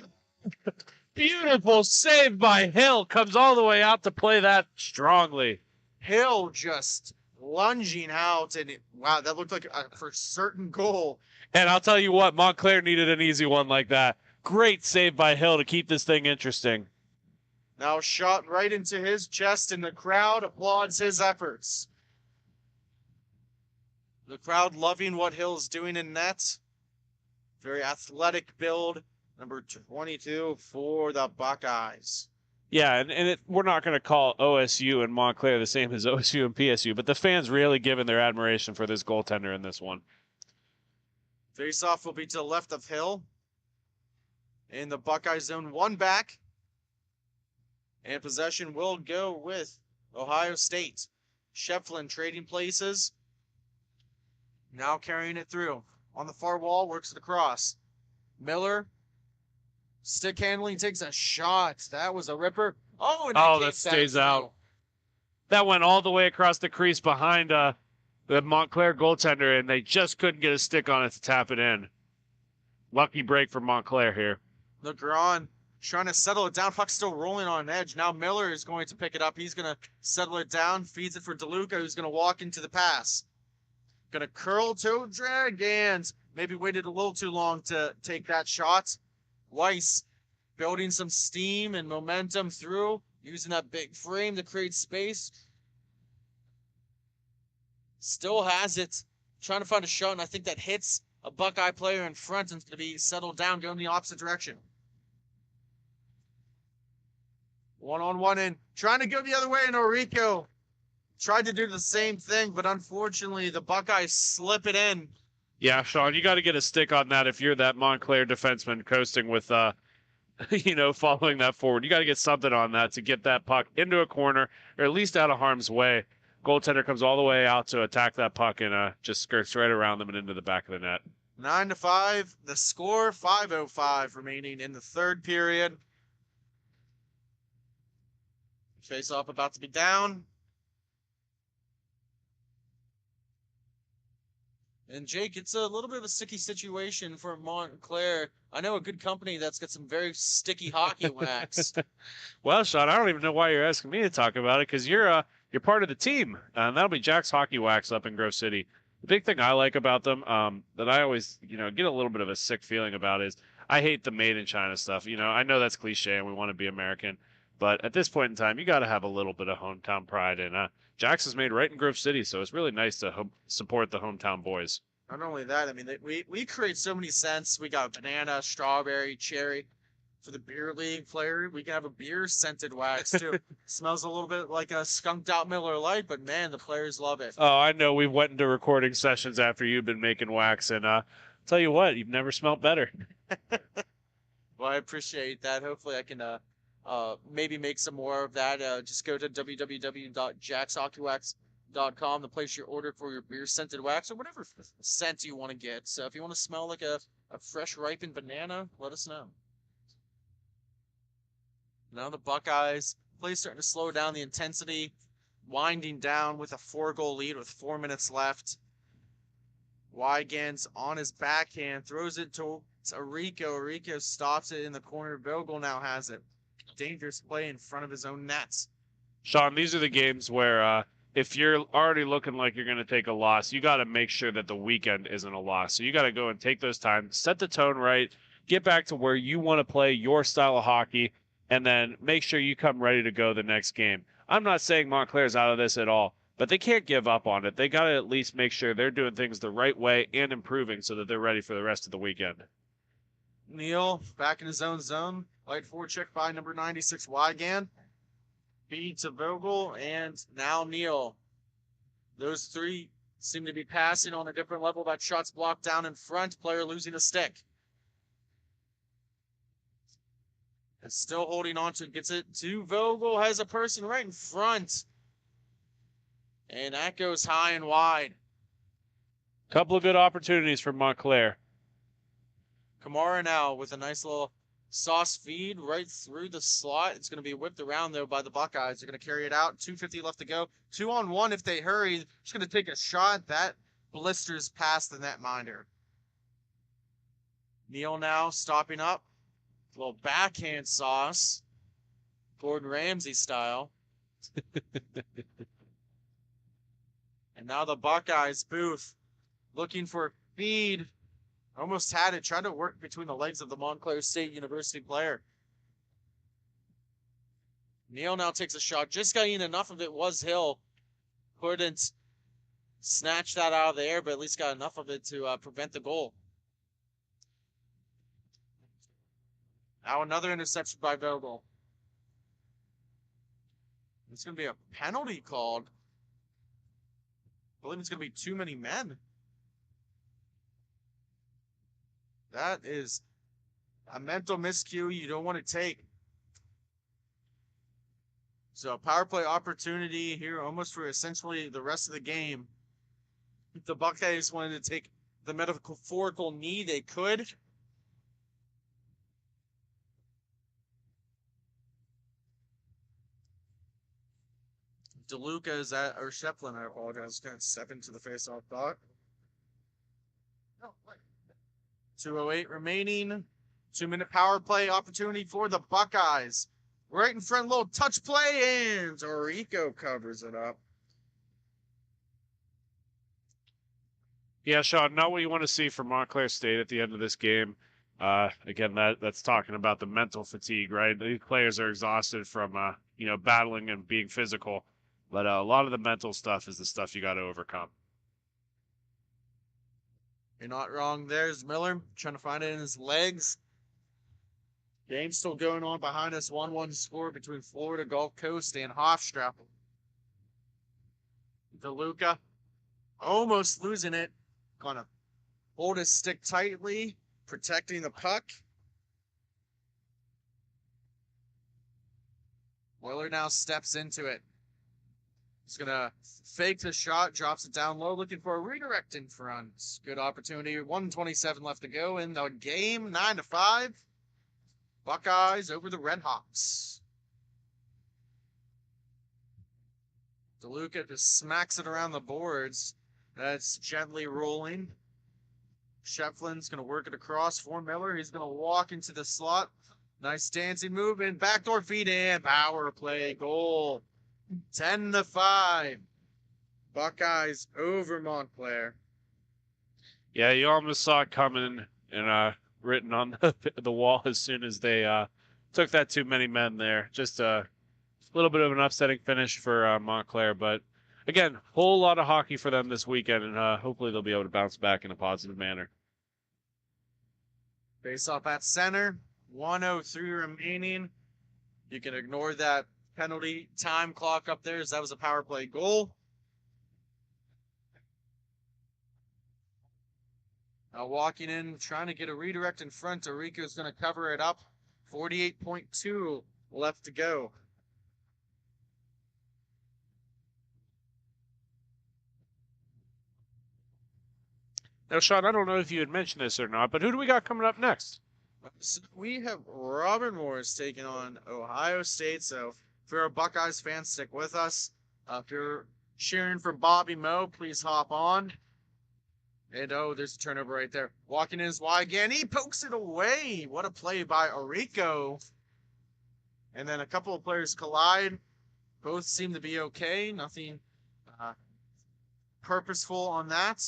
beautiful save by Hill. Comes all the way out to play that strongly. Hill just lunging out, and wow, that looked like a for certain goal. And I'll tell you what, Montclair needed an easy one like that. Great save by Hill to keep this thing interesting. Now shot right into his chest, and the crowd applauds his efforts. The crowd loving what Hill's doing in net. Very athletic build. Number 22 for the Buckeyes. Yeah, and we're not going to call OSU and Montclair the same as OSU and PSU, but the fans really giving their admiration for this goaltender in this one. Face-off will be to the left of Hill. In the Buckeye zone, one back. And possession will go with Ohio State. Shefflin trading places. Now carrying it through. On the far wall, works it across. Miller. Stick handling, takes a shot. That was a ripper. Oh, and that stays out. That went all the way across the crease behind the Montclair goaltender, and they just couldn't get a stick on it to tap it in. Lucky break for Montclair here. Negron trying to settle it down. Puck's still rolling on an edge. Now Miller is going to pick it up. He's going to settle it down. Feeds it for DeLuca, who's going to walk into the pass. Going to curl toe drag, and maybe waited a little too long to take that shot. Weiss building some steam and momentum through, using that big frame to create space. Still has it. Trying to find a shot, and I think that hits a Buckeye player in front, and it's going to be settled down, going the opposite direction. One-on-one in. Trying to go the other way, and Orico tried to do the same thing, but unfortunately the Buckeyes slip it in. Yeah, Sean, you got to get a stick on that if you're that Montclair defenseman coasting with, following that forward. You got to get something on that to get that puck into a corner or at least out of harm's way. Goaltender comes all the way out to attack that puck and just skirts right around them and into the back of the net. 9-5, the score, 5:05 remaining in the third period. Face-off about to be down. And Jake, it's a little bit of a sticky situation for Montclair. I know a good company that's got some very sticky hockey wax. Well, Sean, I don't even know why you're asking me to talk about it because you're part of the team, and that'll be Jack's Hockey Wax up in Grove City. The big thing I like about them, that I always, get a little bit of a sick feeling about is I hate the made in China stuff. I know that's cliche and we want to be American, but at this point in time, you got to have a little bit of hometown pride, and Jack's is made right in Grove City, so it's really nice to support the hometown boys. Not only that, I mean, we create so many scents. We got banana, strawberry, cherry. For the beer league player, we can have a beer scented wax too. Smells a little bit like a skunked out Miller Lite, but man, the players love it. Oh, I know. We've went into recording sessions after you've been making wax, and tell you what, you've never smelled better. Well, I appreciate that. Hopefully, I can maybe make some more of that. Just go to www.jackshockeywax.com to place your order for your beer scented wax or whatever scent you want to get. So if you want to smell like a fresh ripened banana, let us know. Now the Buckeyes play starting to slow down the intensity, winding down with a 4-goal lead with 4 minutes left. Wygans on his backhand, throws it to Arico. Arico stops it in the corner. Vogel now has it. Dangerous play in front of his own nets. Sean, these are the games where if you're already looking like you're going to take a loss, you got to make sure that the weekend isn't a loss. So you got to go and take those time, set the tone right, get back to where you want to play your style of hockey, and then make sure you come ready to go the next game. I'm not saying Montclair's out of this at all, but they can't give up on it. They got to at least make sure they're doing things the right way and improving so that they're ready for the rest of the weekend. Neal back in his own zone. Light forward check by number 96, Wygan. Feed to Vogel, and now Neal. Those three seem to be passing on a different level. That shot's blocked down in front. Player losing a stick. And still holding on to it. Gets it to Vogel. Has a person right in front. And that goes high and wide. Couple of good opportunities for Montclair. Kamara now with a nice little sauce feed right through the slot. It's going to be whipped around, though, by the Buckeyes. They're going to carry it out. 2:50 left to go. 2-on-1 if they hurry. Just going to take a shot. That blisters past the netminder. Neal now stopping up. A little backhand sauce. Gordon Ramsay style. And now the Buckeyes, Booth, looking for feed. Almost had it, trying to work between the legs of the Montclair State University player. Neal now takes a shot. Just got in enough of it was Hill. Couldn't snatch that out of the air, but at least got enough of it to prevent the goal. Now another interception by Vogel. It's going to be a penalty called. I believe it's going to be too many men. That is a mental miscue you don't want to take. So a power play opportunity here almost for essentially the rest of the game. If the Buckeyes wanted to take the metaphorical knee, they could. DeLuca is at, or Shefflin, I apologize, kind of step into the face-off dot. 2:08 remaining. 2-minute power play opportunity for the Buckeyes. Right in front, little touch play, and Orico covers it up. Yeah, Sean, not what you want to see from Montclair State at the end of this game. Again, that's talking about the mental fatigue, right? These players are exhausted from, battling and being physical. But a lot of the mental stuff is the stuff you got to overcome. You're not wrong. There's Miller trying to find it in his legs. Game still going on behind us. 1-1 score between Florida Gulf Coast and Hofstra. DeLuca almost losing it. Gonna hold his stick tightly, protecting the puck. Miller now steps into it. He's going to fake the shot, drops it down low, looking for a redirect in front. Good opportunity. 1:27 left to go in the game. 9-5. Buckeyes over the Red Hawks. DeLuca just smacks it around the boards. That's gently rolling. Shefflin's going to work it across for Miller. He's going to walk into the slot. Nice dancing move and backdoor feed and power play goal. 10-5. Buckeyes over Montclair. Yeah, you almost saw it coming and written on the wall as soon as they took that too many men there. Just a little bit of an upsetting finish for Montclair, but again, whole lot of hockey for them this weekend, and hopefully they'll be able to bounce back in a positive manner. Face off at center. 1:03 remaining. You can ignore that penalty time clock up there, as that was a power play goal. Now walking in, trying to get a redirect in front. Arico's going to cover it up. 48.2 left to go. Now, Sean, I don't know if you had mentioned this or not, but who do we got coming up next? So we have Robert Morris taking on Ohio State. So if you're a Buckeyes fan, stick with us. If you're cheering for Bobby Moe, please hop on. And oh, there's a turnover right there. Walking in is wide again. He pokes it away. What a play by Arico. And then a couple of players collide. Both seem to be okay. Nothing purposeful on that.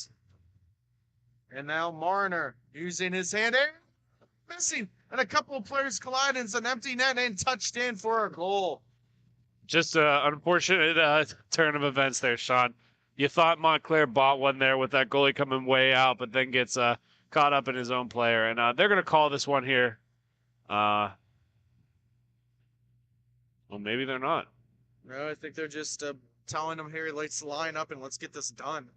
And now Marner using his hand. Missing. And a couple of players collide. And it's an empty net and touched in for a goal. Just an unfortunate turn of events there, Sean. You thought Montclair bought one there with that goalie coming way out, but then gets caught up in his own player. And they're going to call this one here. Well, maybe they're not. No, I think they're just telling him here, let's line up and let's get this done.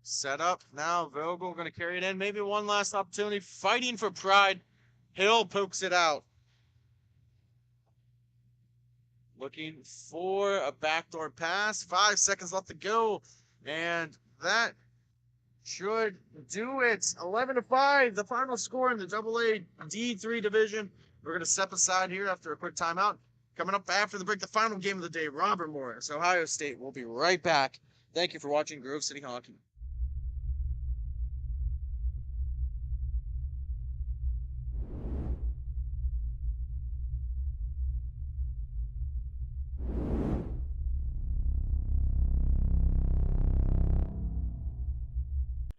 Set up now. Vogel going to carry it in. Maybe one last opportunity. Fighting for pride. Hill pokes it out. Looking for a backdoor pass. 5 seconds left to go. And that should do it. 11-5, the final score in the AA D3 division. We're going to step aside here after a quick timeout. Coming up after the break, the final game of the day, Robert Morris, Ohio State. We'll be right back. Thank you for watching Grove City Hockey.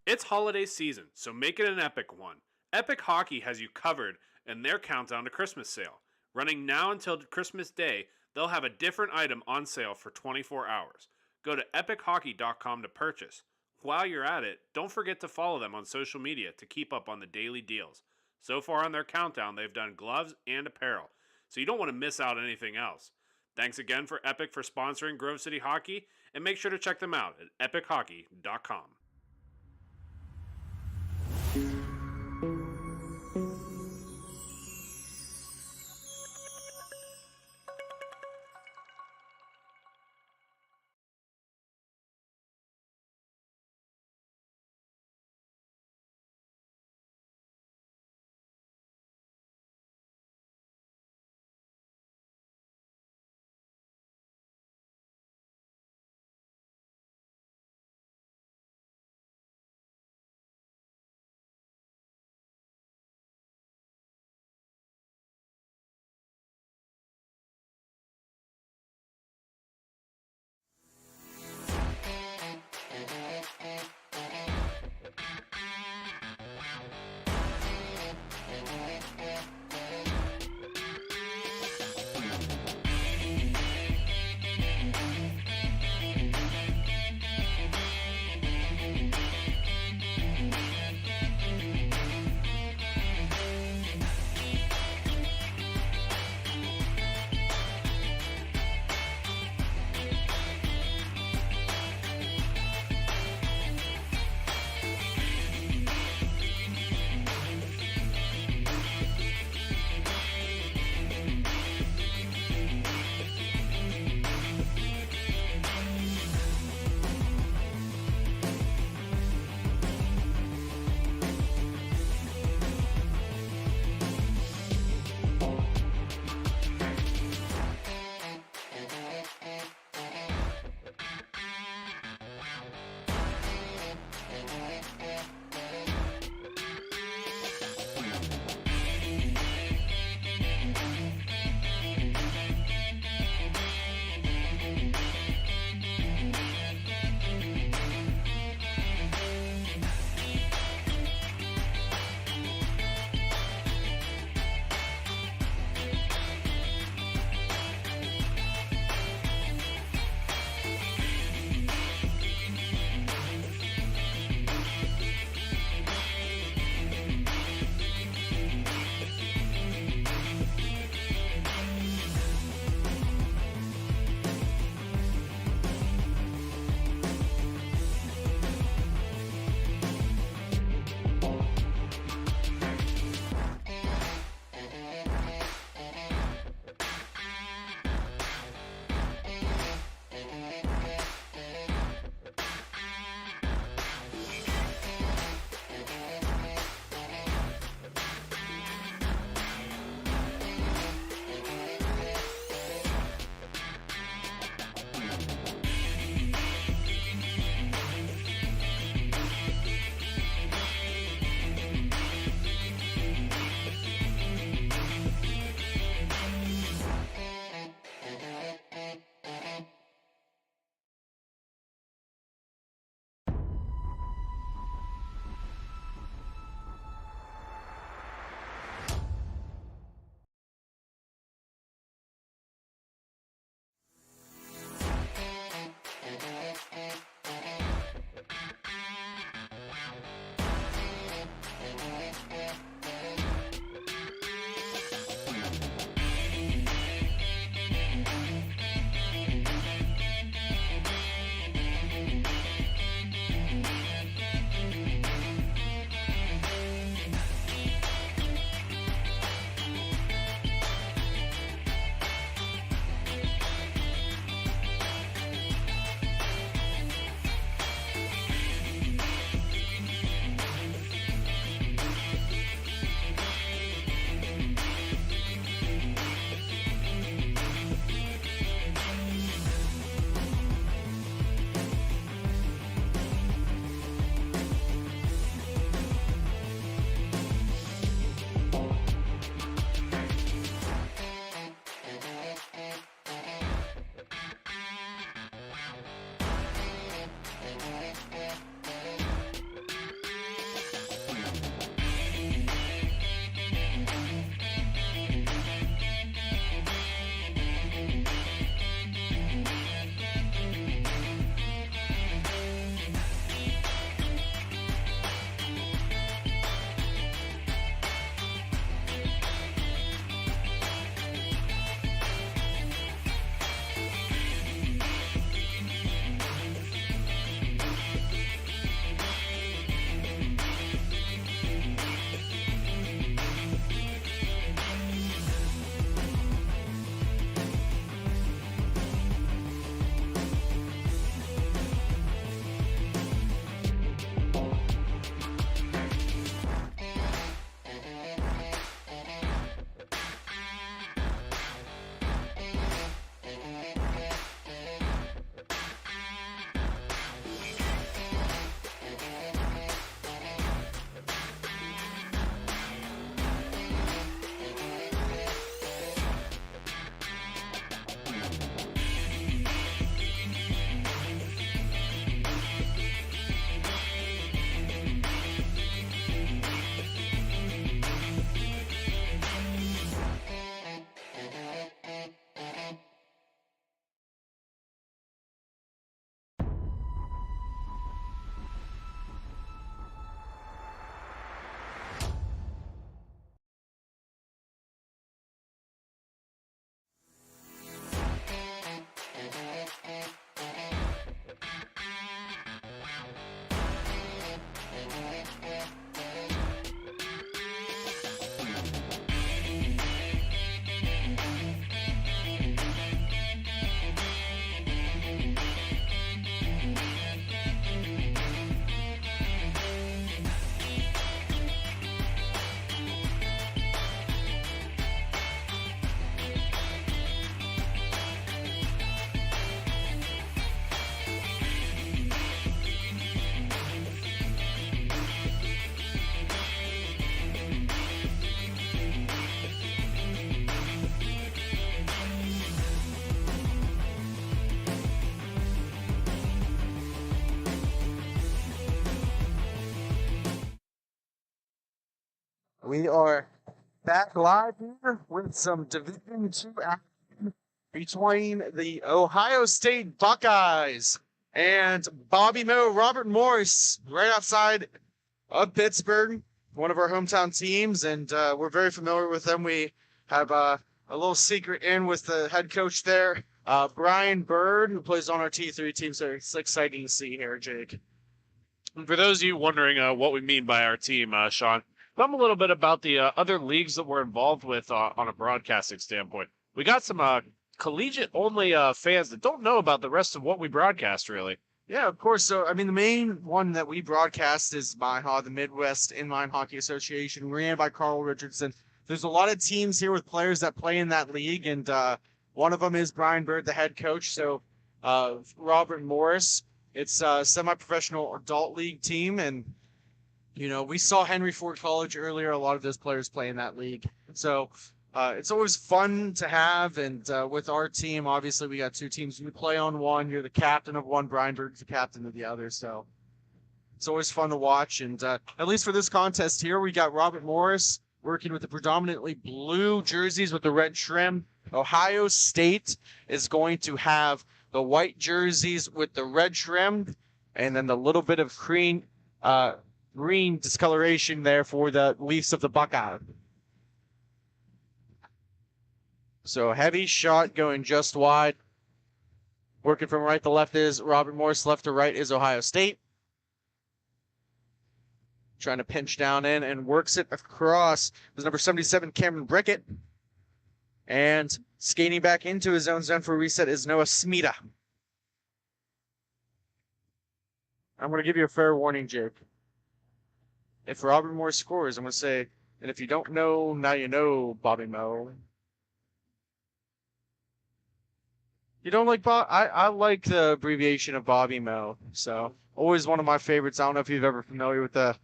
It's holiday season, so make it an epic one. Epic Hockey has you covered in their countdown to Christmas sale. Running now until Christmas Day, they'll have a different item on sale for 24 hours. Go to epichockey.com to purchase. While you're at it, don't forget to follow them on social media to keep up on the daily deals. So far on their countdown, they've done gloves and apparel, so you don't want to miss out on anything else. Thanks again for Epic for sponsoring Grove City Hockey, and make sure to check them out at epichockey.com. We are back live here with some Division II action between the Ohio State Buckeyes and Bobby Moe, Robert Morris, right outside of Pittsburgh, one of our hometown teams, and we're very familiar with them. We have a little secret in with the head coach there, Brian Bird, who plays on our T3 team, so it's exciting to see here, Jake. And for those of you wondering what we mean by our team, Sean, tell them a little bit about the other leagues that we're involved with on a broadcasting standpoint. We got some collegiate-only fans that don't know about the rest of what we broadcast, really. Yeah, of course. So, I mean, the main one that we broadcast is MIHA, the Midwest Inline Hockey Association, ran by Carl Richardson. There's a lot of teams here with players that play in that league, and one of them is Brian Bird, the head coach. So, Robert Morris, it's a semi-professional adult league team, and, you know, we saw Henry Ford College earlier. A lot of those players play in that league. So, it's always fun to have, and with our team, obviously, we got two teams. We play on one. You're the captain of one. Brian Bird's the captain of the other, so it's always fun to watch. And at least for this contest here, we got Robert Morris working with the predominantly blue jerseys with the red trim. Ohio State is going to have the white jerseys with the red trim, and then the little bit of green discoloration there for the Leafs of the Buckeye. So heavy shot going just wide. Working from right to left is Robert Morris. Left to right is Ohio State. Trying to pinch down in and works it across. There's number 77, Cameron Brickett. And skating back into his own zone for a reset is Noah Smita. I'm going to give you a fair warning, Jake. If Robert Morris scores, I'm going to say, and if you don't know, now you know, Bobby Moe. You don't like Bob? I like the abbreviation of Bobby Moe. So always one of my favorites. I don't know if you've ever familiar with the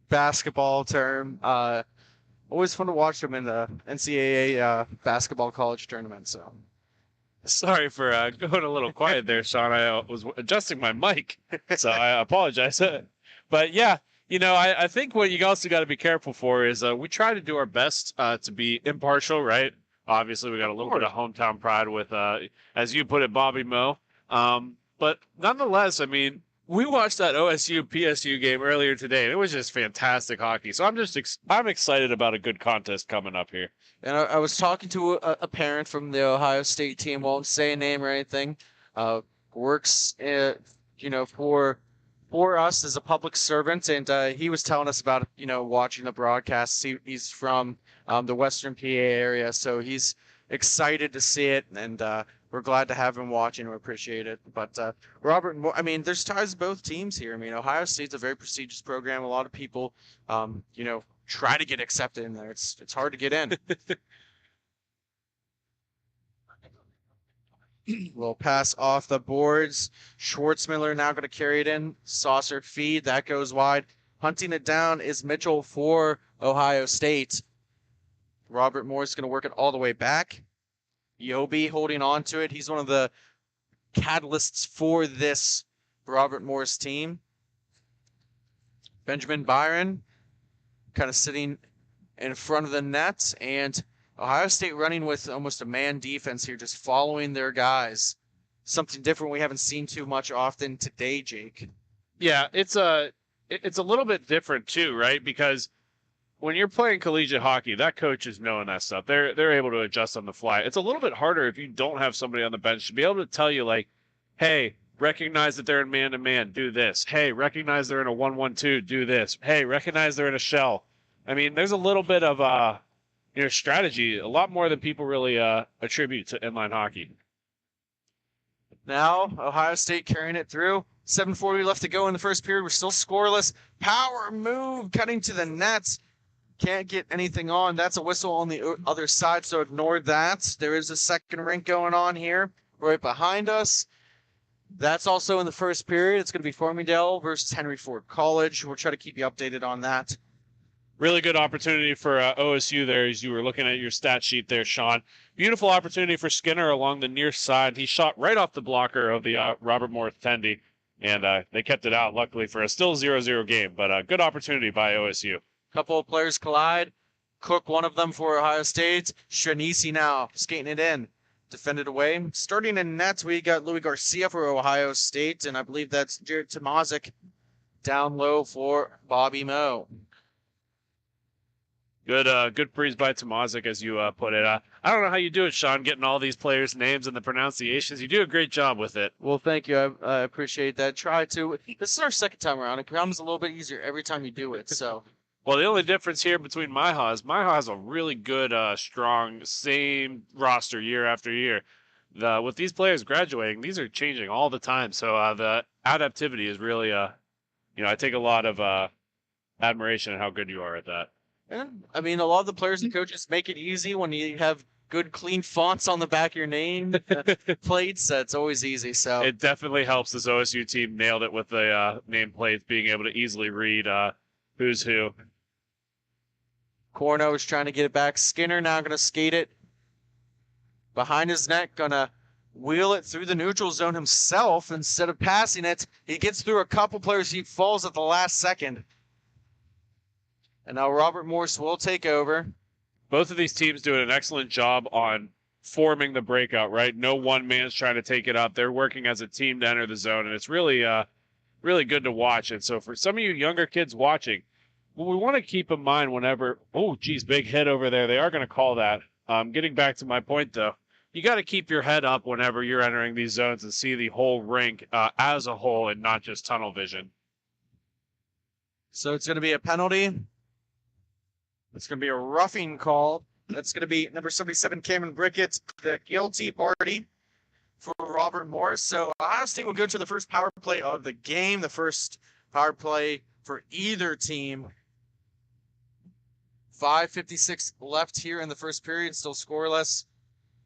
basketball term. Always fun to watch him in the NCAA basketball college tournament. So Sorry for going a little quiet there, Sean. I was adjusting my mic, so I apologize. But yeah, you know, I think what you also got to be careful for is we try to do our best to be impartial, right? Obviously, we got a little bit of hometown pride with, as you put it, Bobby Moe. But nonetheless, I mean, we watched that OSU PSU game earlier today, and it was just fantastic hockey. So I'm excited about a good contest coming up here. And I was talking to a parent from the Ohio State team, won't say a name or anything, works, you know, for us as a public servant, and he was telling us about, you know, watching the broadcast. He's from the Western PA area, so he's excited to see it, and we're glad to have him watching. We appreciate it. But Robert, I mean, there's ties to both teams here. I mean, Ohio State's a very prestigious program. A lot of people, you know, try to get accepted in there. It's hard to get in. We'll pass off the boards. Schwartzmiller now going to carry it in. Saucer feed. That goes wide. Hunting it down is Mitchell for Ohio State. Robert Moore's going to work it all the way back. Yobi holding on to it. He's one of the catalysts for this Robert Moore's team. Benjamin Byron kind of sitting in front of the net, and Ohio State running with almost a man defense here, just following their guys. Something different we haven't seen too much often today, Jake. Yeah, it's a little bit different too, right? Because when you're playing collegiate hockey, that coach is knowing that stuff. They're able to adjust on the fly. It's a little bit harder if you don't have somebody on the bench to be able to tell you, like, hey, recognize that they're in man-to-man, do this. Hey, recognize they're in a 1-1-2, do this. Hey, recognize they're in a shell. I mean, there's a little bit of you know, strategy, a lot more than people really attribute to inline hockey. Now, Ohio State carrying it through. 7:40 left to go in the first period. We're still scoreless. Power move cutting to the nets. Can't get anything on. That's a whistle on the other side, so ignore that. There is a second rink going on here right behind us. That's also in the first period. It's going to be Farmingdale versus Henry Ford College. We'll try to keep you updated on that. Really good opportunity for OSU there as you were looking at your stat sheet there, Sean. Beautiful opportunity for Skinner along the near side. He shot right off the blocker of the Robert Morris Tendy. and they kept it out, luckily, for a still 0-0 game, but a good opportunity by OSU. Couple of players collide. Cook, one of them for Ohio State. Stranisi now skating it in. Defended away. Starting in nets, we got Louis Garcia for Ohio State, and I believe that's Jared Tomazic down low for Bobby Moe. Good freeze by Tomazic, as you put it. I don't know how you do it, Sean, getting all these players' names and the pronunciations. You do a great job with it. Well, thank you. I appreciate that. Try to. This is our second time around. It becomes a little bit easier every time you do it, so... Well, the only difference here between Maha has a really good, strong, same roster year after year. With these players graduating, these are changing all the time. So the adaptivity is really, I take a lot of admiration at how good you are at that. Yeah, I mean, a lot of the players and coaches make it easy when you have good, clean fonts on the back of your name. Plates, that's always easy. So it definitely helps. This OSU team nailed it with the nameplates, being able to easily read who's who. Corno is trying to get it back. Skinner now going to skate it behind his net, going to wheel it through the neutral zone himself instead of passing it. He gets through a couple players. He falls at the last second. And now Robert Morse will take over. Both of these teams doing an excellent job on forming the breakout, right? No one man's trying to take it up. They're working as a team to enter the zone, and it's really, really good to watch. And so for some of you younger kids watching, what we want to keep in mind whenever, oh, geez, big hit over there. They are going to call that. Getting back to my point, though, you got to keep your head up whenever you're entering these zones and see the whole rink as a whole and not just tunnel vision. So it's going to be a penalty. It's going to be a roughing call. That's going to be number 77, Cameron Brickett, the guilty party for Robert Morris. So Ohio State will go to the first power play of the game, the first power play for either team. 5:56 left here in the first period, still scoreless.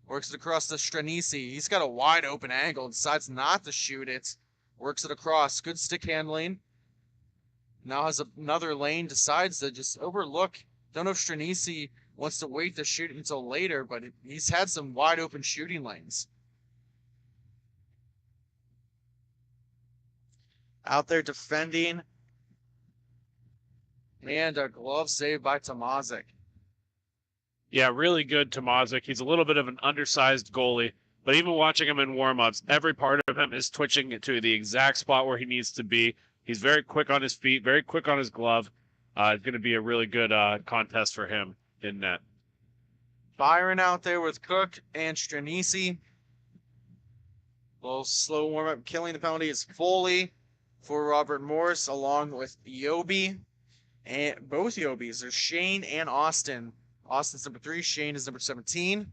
Works it across to Stranisi. He's got a wide open angle, decides not to shoot it. Works it across. Good stick handling. Now has another lane, decides to just overlook. Don't know if Stranisi wants to wait to shoot until later, but he's had some wide open shooting lanes. Out there defending. And a glove save by Tomazic. Yeah, really good Tomazic. He's a little bit of an undersized goalie, but even watching him in warm-ups, every part of him is twitching to the exact spot where he needs to be. He's very quick on his feet, very quick on his glove. It's going to be a really good contest for him in net. Byron out there with Cook and Stranisi. A little slow warm-up. Killing the penalty is Foley for Robert Morris, along with Yobi. And both Yobis. There's Shane and Austin. Austin's number 3. Shane is number 17.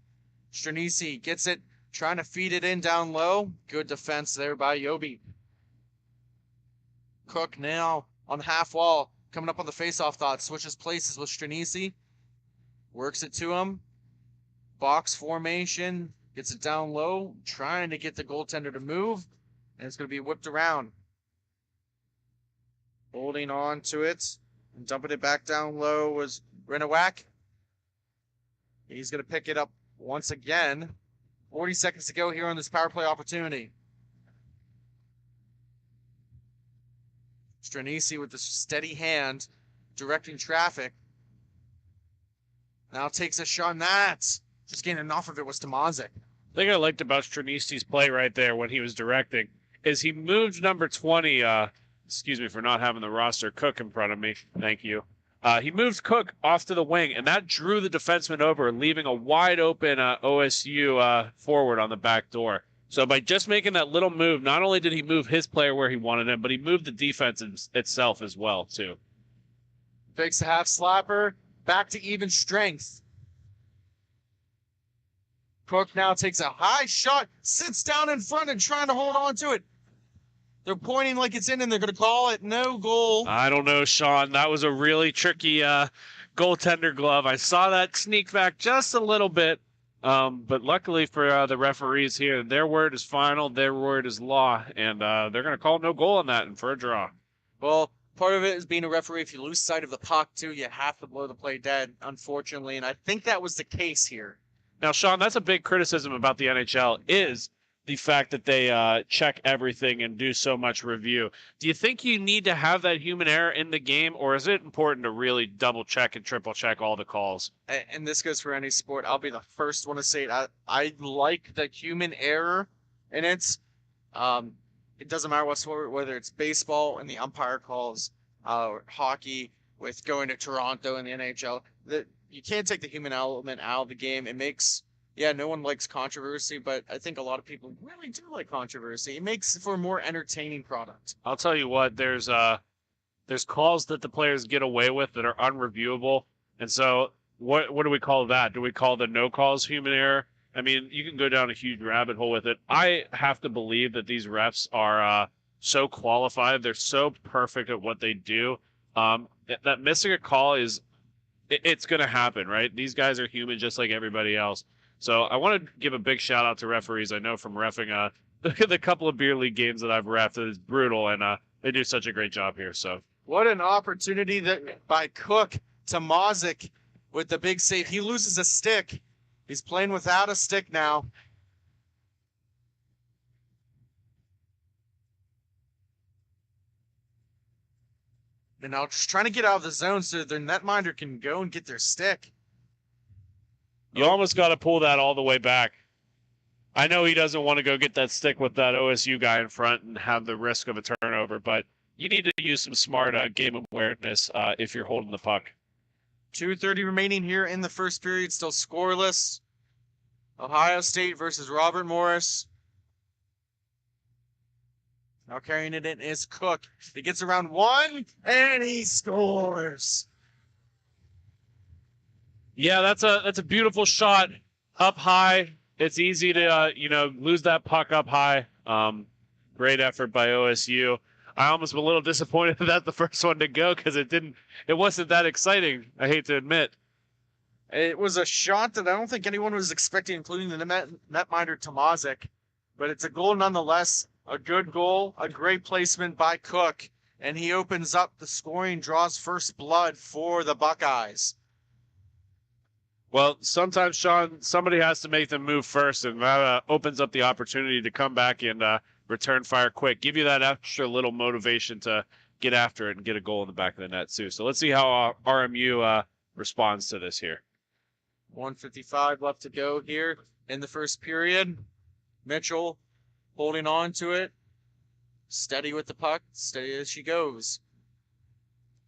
Stranisi gets it, trying to feed it in down low. Good defense there by Yobi. Cook now on the half wall. Coming up on the face-off thought. Switches places with Stranisi. Works it to him. Box formation. Gets it down low. Trying to get the goaltender to move. And it's going to be whipped around. Holding on to it. And dumping it back down low was Renowak. He's going to pick it up once again. 40 seconds to go here on this power play opportunity. Stranisi with the steady hand, directing traffic. Now takes a shot, and that's just getting enough of it was Tomazic. The thing I liked about Stranisi's play right there when he was directing is he moved number 20, excuse me for not having the roster, Cook in front of me. Thank you. He moved Cook off to the wing, and that drew the defenseman over, leaving a wide open OSU forward on the back door. So by just making that little move, not only did he move his player where he wanted him, but he moved the defense itself as well, too. Fakes a half slapper, back to even strength. Cook now takes a high shot, sits down in front and trying to hold on to it. They're pointing like it's in, and they're going to call it no goal. I don't know, Sean. That was a really tricky goaltender glove. I saw that sneak back just a little bit. But luckily for the referees here, their word is final, their word is law, and they're going to call no goal on that and for a draw. Well, part of it is being a referee. If you lose sight of the puck, too, you have to blow the play dead, unfortunately, and I think that was the case here. Now, Sean, that's a big criticism about the NHL is the fact that they check everything and do so much review. Do you think you need to have that human error in the game, or is it important to really double check and triple check all the calls? And this goes for any sport. I'll be the first one to say it. I like the human error in it. It doesn't matter what sport, whether it's baseball and the umpire calls, or hockey with going to Toronto in the NHL. That you can't take the human element out of the game. It makes no one likes controversy, but I think a lot of people really do like controversy. It makes for a more entertaining product. I'll tell you what, there's calls that the players get away with that are unreviewable. And so what do we call that? Do we call the no calls human error? I mean, you can go down a huge rabbit hole with it. I have to believe that these refs are so qualified. They're so perfect at what they do. That missing a call it's going to happen, right? These guys are human just like everybody else. So I want to give a big shout out to referees. I know from reffing the couple of beer league games that I've reffed, it's brutal, and they do such a great job here. So what an opportunity that by Cook to Mazick with the big save. He loses a stick. He's playing without a stick now. And now just trying to get out of the zone so their netminder can go and get their stick. you almost got to pull that all the way back. I know he doesn't want to go get that stick with that OSU guy in front and have the risk of a turnover, but you need to use some smart game awareness if you're holding the puck. 2:30 remaining here in the first period, still scoreless. Ohio State versus Robert Morris. Now carrying it in is Cook. He gets around one, and he scores. Yeah, that's a beautiful shot up high. It's easy to lose that puck up high. Great effort by OSU. I almost was a little disappointed that the first one to go because it wasn't that exciting. I hate to admit. It was a shot that I don't think anyone was expecting, including the netminder Tomazic. But it's a goal nonetheless. A good goal, a great placement by Cook, and he opens up the scoring, draws first blood for the Buckeyes. Well, sometimes, Sean, somebody has to make them move first, and that opens up the opportunity to come back and return fire quick. Give you that extra little motivation to get after it and get a goal in the back of the net, too. So let's see how RMU responds to this here. 1:55 left to go here in the first period. Mitchell holding on to it. Steady with the puck. Steady as she goes.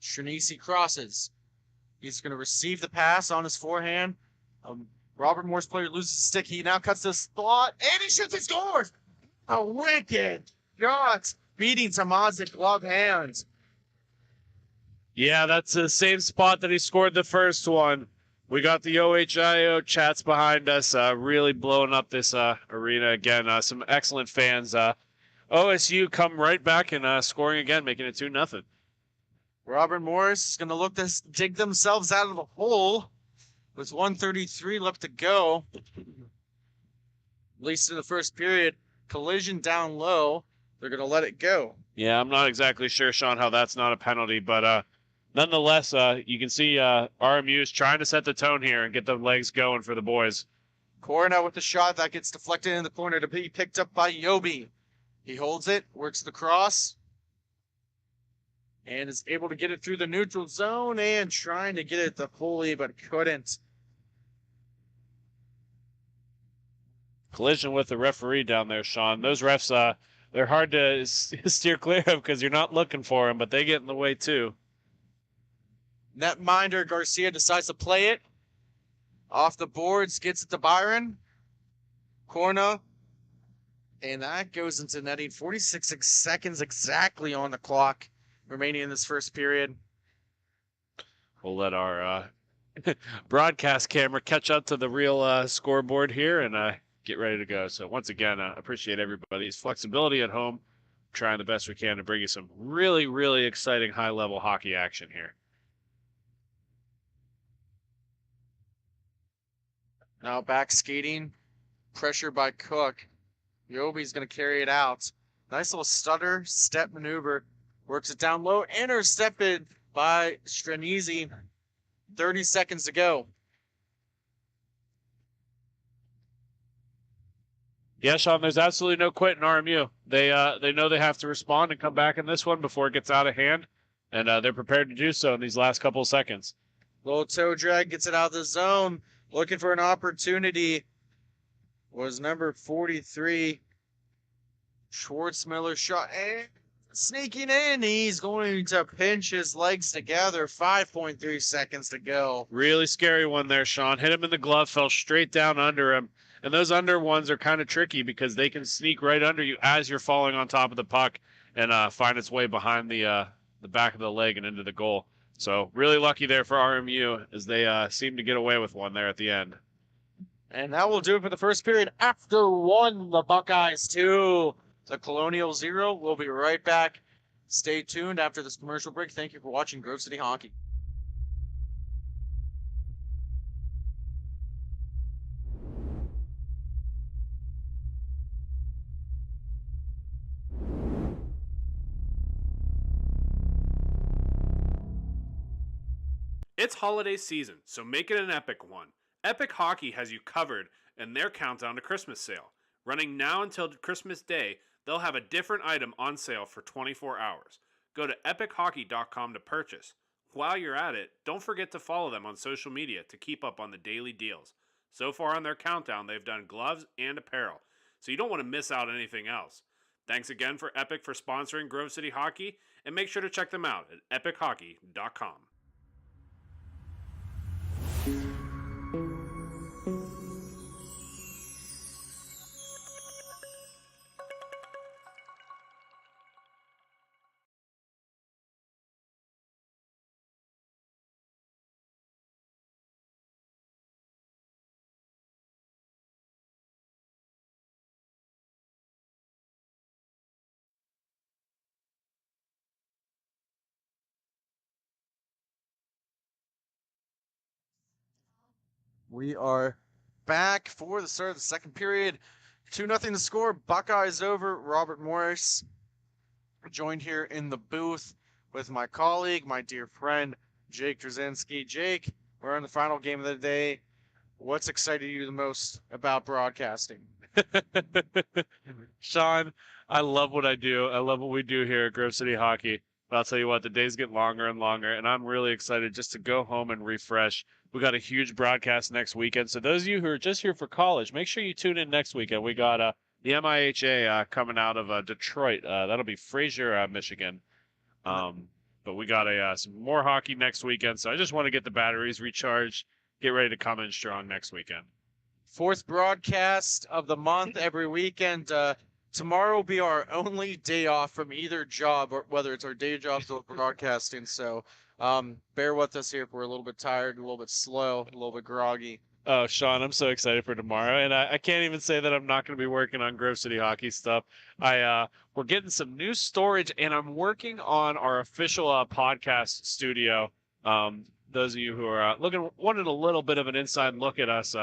Shernisi crosses. He's going to receive the pass on his forehand. Robert Morris player loses the stick. He now cuts the slot, and he shoots and scores! A wicked shot, beating Tomazic glove hands. Yeah, that's the same spot that he scored the first one. We got the OHIO chats behind us, really blowing up this arena again. Some excellent fans. OSU come right back and scoring again, making it 2-0. Robert Morris is going to look to dig themselves out of the hole with 1:33 left to go. At least in the first period. Collision down low. They're going to let it go. Yeah, I'm not exactly sure, Sean, how that's not a penalty, but nonetheless, you can see RMU is trying to set the tone here and get the legs going for the boys. Corna with the shot that gets deflected in the corner to be picked up by Yobi. He holds it, works the cross, and is able to get it through the neutral zone and trying to get it to Foley, but couldn't. Collision with the referee down there, Sean. Those refs, they're hard to steer clear of because you're not looking for them, but they get in the way too. Netminder Garcia decides to play it. Off the boards, gets it to Byron. Corna. And that goes into netting. 46 seconds exactly on the clock remaining in this first period. We'll let our broadcast camera catch up to the real scoreboard here and get ready to go. So once again, appreciate everybody's flexibility at home. Trying the best we can to bring you some really, really exciting high-level hockey action here. Now back skating. Pressure by Cook. Yobi's going to carry it out. Nice little stutter, step maneuver. Works it down low. Intercepted by Stranizi. 30 seconds to go. Yeah, Sean, there's absolutely no quit in RMU. They know they have to respond and come back in this one before it gets out of hand, and they're prepared to do so in these last couple of seconds. Little toe drag gets it out of the zone. Looking for an opportunity was number 43. Schwartzmiller shot and sneaking in. He's going to pinch his legs together. 5.3 seconds to go. Really scary one there, Sean. Hit him in the glove, fell straight down under him. And those under ones are kind of tricky because they can sneak right under you as you're falling on top of the puck and find its way behind the back of the leg and into the goal. So really lucky there for RMU as they seem to get away with one there at the end. And that will do it for the first period. After 1, the Buckeyes 2, the Colonial 0. We'll be right back. Stay tuned after this commercial break. Thank you for watching Grove City Hockey. It's holiday season, so make it an epic one. Epic Hockey has you covered in their countdown to Christmas sale. Running now until Christmas Day, they'll have a different item on sale for 24 hours. Go to epichockey.com to purchase. While you're at it, don't forget to follow them on social media to keep up on the daily deals. So far on their countdown, they've done gloves and apparel, so you don't want to miss out on anything else. Thanks again for Epic for sponsoring Grove City Hockey, and make sure to check them out at epichockey.com. We are back for the start of the second period. 2-0 the score. Buckeyes over. Robert Morris joined here in the booth with my colleague, my dear friend, Jake Drzezinski. Jake, we're on the final game of the day. What's excited you the most about broadcasting? Sean, I love what I do. I love what we do here at Grove City Hockey. But I'll tell you what, the days get longer and longer, and I'm really excited just to go home and refresh. We got a huge broadcast next weekend. So those of you who are just here for college, make sure you tune in next weekend. We got the MIHA coming out of Detroit. That'll be Fraser, Michigan. But we got some more hockey next weekend. So I just want to get the batteries recharged, get ready to come in strong next weekend. Fourth broadcast of the month every weekend. Tomorrow will be our only day off from either job, or whether it's our day jobs or broadcasting. So bear with us here if we're a little bit tired, a little bit slow, a little bit groggy. Oh, Sean, I'm so excited for tomorrow, and I can't even say that I'm not going to be working on Grove City Hockey stuff. We're getting some new storage, and I'm working on our official podcast studio. Those of you who are wanted a little bit of an inside look at us,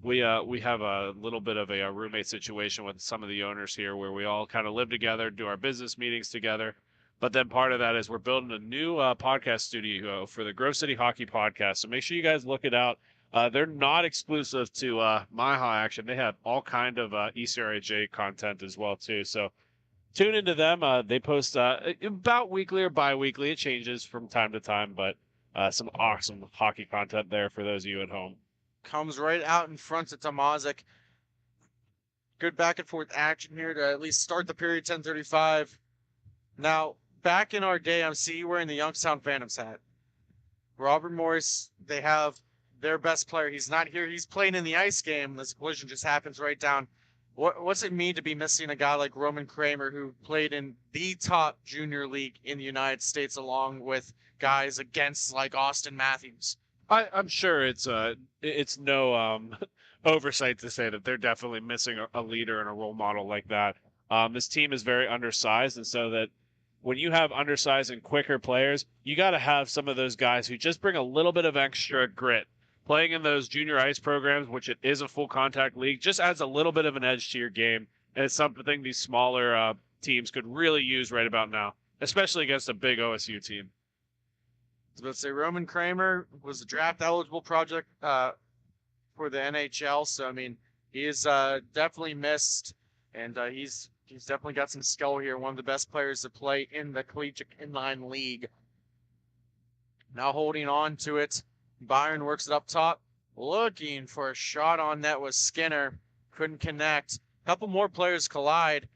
we have a little bit of a roommate situation with some of the owners here, where we all kind of live together, do our business meetings together. But then part of that is we're building a new podcast studio for the Grove City Hockey podcast. So make sure you guys look it out. They're not exclusive to My High Action. They have all kind of ECRHA content as well too. So tune into them. They post about weekly or bi-weekly. It changes from time to time, but some awesome hockey content there for those of you at home. Comes right out in front of Tomazic. Good back and forth action here to at least start the period. 10:35. Now, back in our day, I'm seeing you wearing the Youngstown Phantoms hat. Robert Morris, they have their best player. He's not here. He's playing in the ice game. This collision just happens right down. What's it mean to be missing a guy like Roman Kramer, who played in the top junior league in the United States, along with guys against like Austin Matthews? I'm sure it's no oversight to say that they're definitely missing a leader and a role model like that. This team is very undersized, and so that when you have undersized and quicker players, you got to have some of those guys who just bring a little bit of extra grit. Playing in those junior ice programs, which it is a full contact league, just adds a little bit of an edge to your game, and it's something these smaller teams could really use right about now, especially against a big OSU team. I was about to say Roman Kramer was a draft eligible project for the NHL, so I mean He's definitely missed, and he's definitely got some skill here. One of the best players to play in the Collegiate Inline League. Now holding on to it. Byron works it up top. Looking for a shot on net was Skinner. Couldn't connect. A couple more players collide.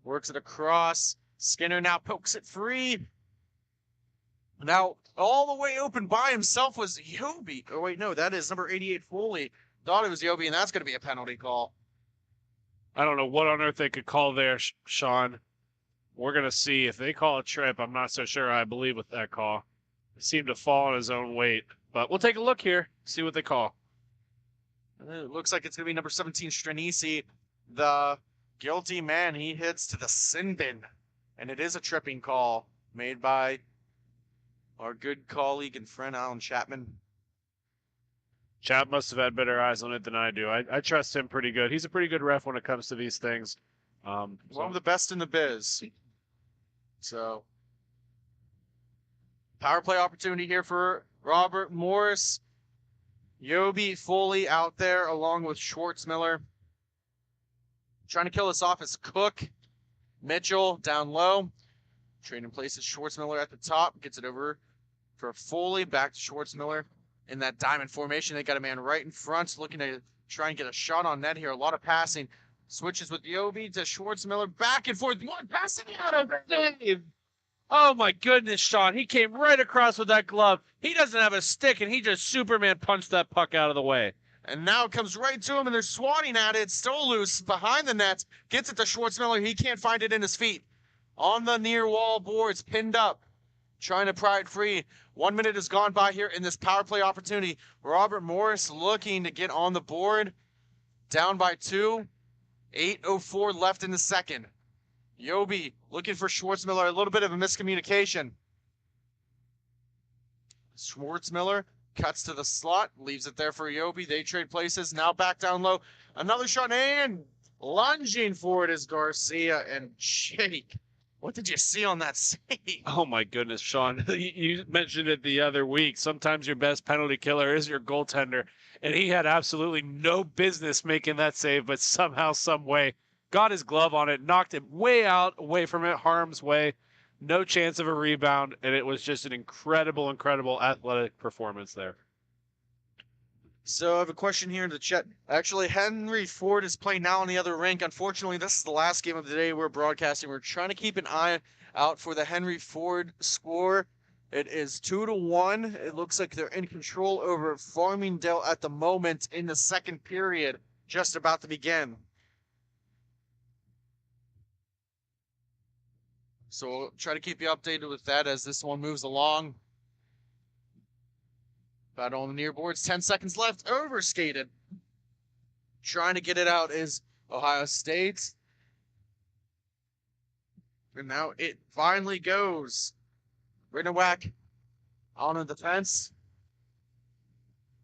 Works it across. Skinner now pokes it free. Now, all the way open by himself was Yobi. Oh, wait, no, that is number 88, Foley. Thought it was Yobi, and that's going to be a penalty call. I don't know what on earth they could call there, Sean. We're going to see. If they call a trip, I'm not so sure I believe with that call. He seemed to fall on his own weight. But we'll take a look here, see what they call. It looks like it's going to be number 17, Stranisi. The guilty man, he hits to the sin bin. And it is a tripping call made by our good colleague and friend, Alan Chapman. Chap must have had better eyes on it than I do. I trust him pretty good. He's a pretty good ref when it comes to these things. One of the best in the biz. So, power play opportunity here for Robert Morris. Yobi Foley out there along with Schwartzmiller. Trying to kill us off is Cook. Mitchell down low. Trading places Schwartzmiller at the top. Gets it over for Foley. Back to Schwartzmiller. In that diamond formation, they got a man right in front looking to try and get a shot on net here. A lot of passing. Switches with Yobi to Schwartzmiller. Back and forth. One passing out of Dave. Oh my goodness, Sean. He came right across with that glove. He doesn't have a stick, and he just Superman punched that puck out of the way. And now it comes right to him, and they're swatting at it. It's still loose behind the net. Gets it to Schwartzmiller. He can't find it in his feet. On the near wall boards, pinned up. Trying to pry it free. 1 minute has gone by here in this power play opportunity. Robert Morris looking to get on the board. Down by 2. 8:04 left in the second. Yobi looking for Schwartzmiller. A little bit of a miscommunication. Schwartzmiller cuts to the slot. Leaves it there for Yobi. They trade places. Now back down low. Another shot and lunging for it is Garcia and Jake. What did you see on that save? Oh my goodness, Sean. You mentioned it the other week. Sometimes your best penalty killer is your goaltender. And he had absolutely no business making that save, but somehow, some way, got his glove on it, knocked it way out, away from it, harm's way. No chance of a rebound, and it was just an incredible, incredible athletic performance there. So I have a question here in the chat. Actually, Henry Ford is playing now on the other rink. Unfortunately, this is the last game of the day we're broadcasting. We're trying to keep an eye out for the Henry Ford score. It is 2-1. It looks like they're in control over Farmingdale at the moment in the second period, just about to begin. So we'll try to keep you updated with that as this one moves along. Battle on the near boards, 10 seconds left, overskated. Trying to get it out is Ohio State. And now it finally goes. Rinowak on the defense.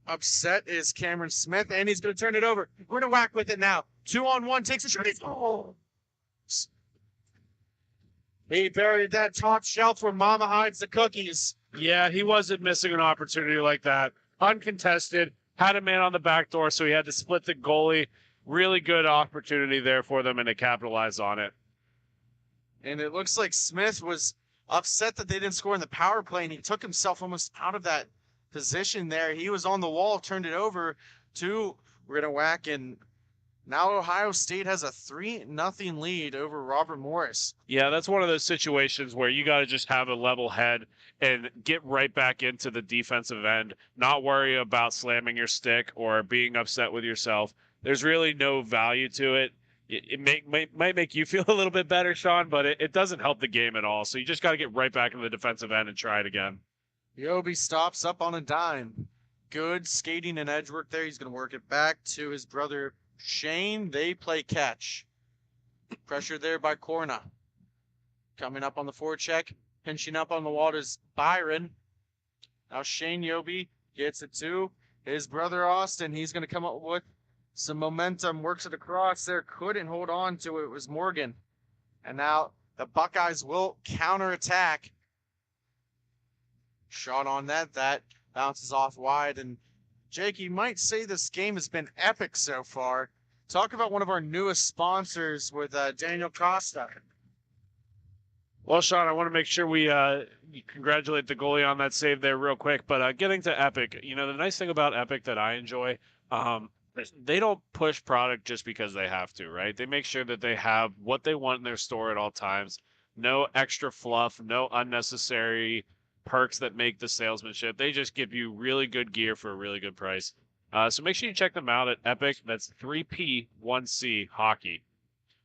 Upset is Cameron Smith, and he's going to turn it over. Rinowak with it now. 2-on-1, takes a shot. Oh! He buried that top shelf where Mama hides the cookies. Yeah, he wasn't missing an opportunity like that. Uncontested, had a man on the back door, so he had to split the goalie. Really good opportunity there for them, and they capitalized on it. And it looks like Smith was upset that they didn't score in the power play, and he took himself almost out of that position there. He was on the wall, turned it over to Rinowak, and now Ohio State has a 3-0 lead over Robert Morris. Yeah, that's one of those situations where you got to just have a level head and get right back into the defensive end, not worry about slamming your stick or being upset with yourself. There's really no value to it. It might make you feel a little bit better, Sean, but it doesn't help the game at all. So you just got to get right back in the defensive end and try it again. Yobi stops up on a dime. Good skating and edge work there. He's going to work it back to his brother Shane. They play catch. Pressure there by Corna. Coming up on the forecheck. Pinching up on the wall is Byron. Now Shane Yobi gets it to his brother Austin. He's going to come up with some momentum. Works it across there. Couldn't hold on to it. It was Morgan. And now the Buckeyes will counterattack. Shot on that. That bounces off wide. And Jake, you might say this game has been epic so far. talk about one of our newest sponsors with Daniel Costa. Well, Sean, I want to make sure we congratulate the goalie on that save there real quick. But getting to Epic, the nice thing about Epic that I enjoy, they don't push product just because they have to, right? They make sure that they have what they want in their store at all times. No extra fluff, no unnecessary perks that make the salesmanship. They just give you really good gear for a really good price. So make sure you check them out at Epic. That's 3P1C Hockey.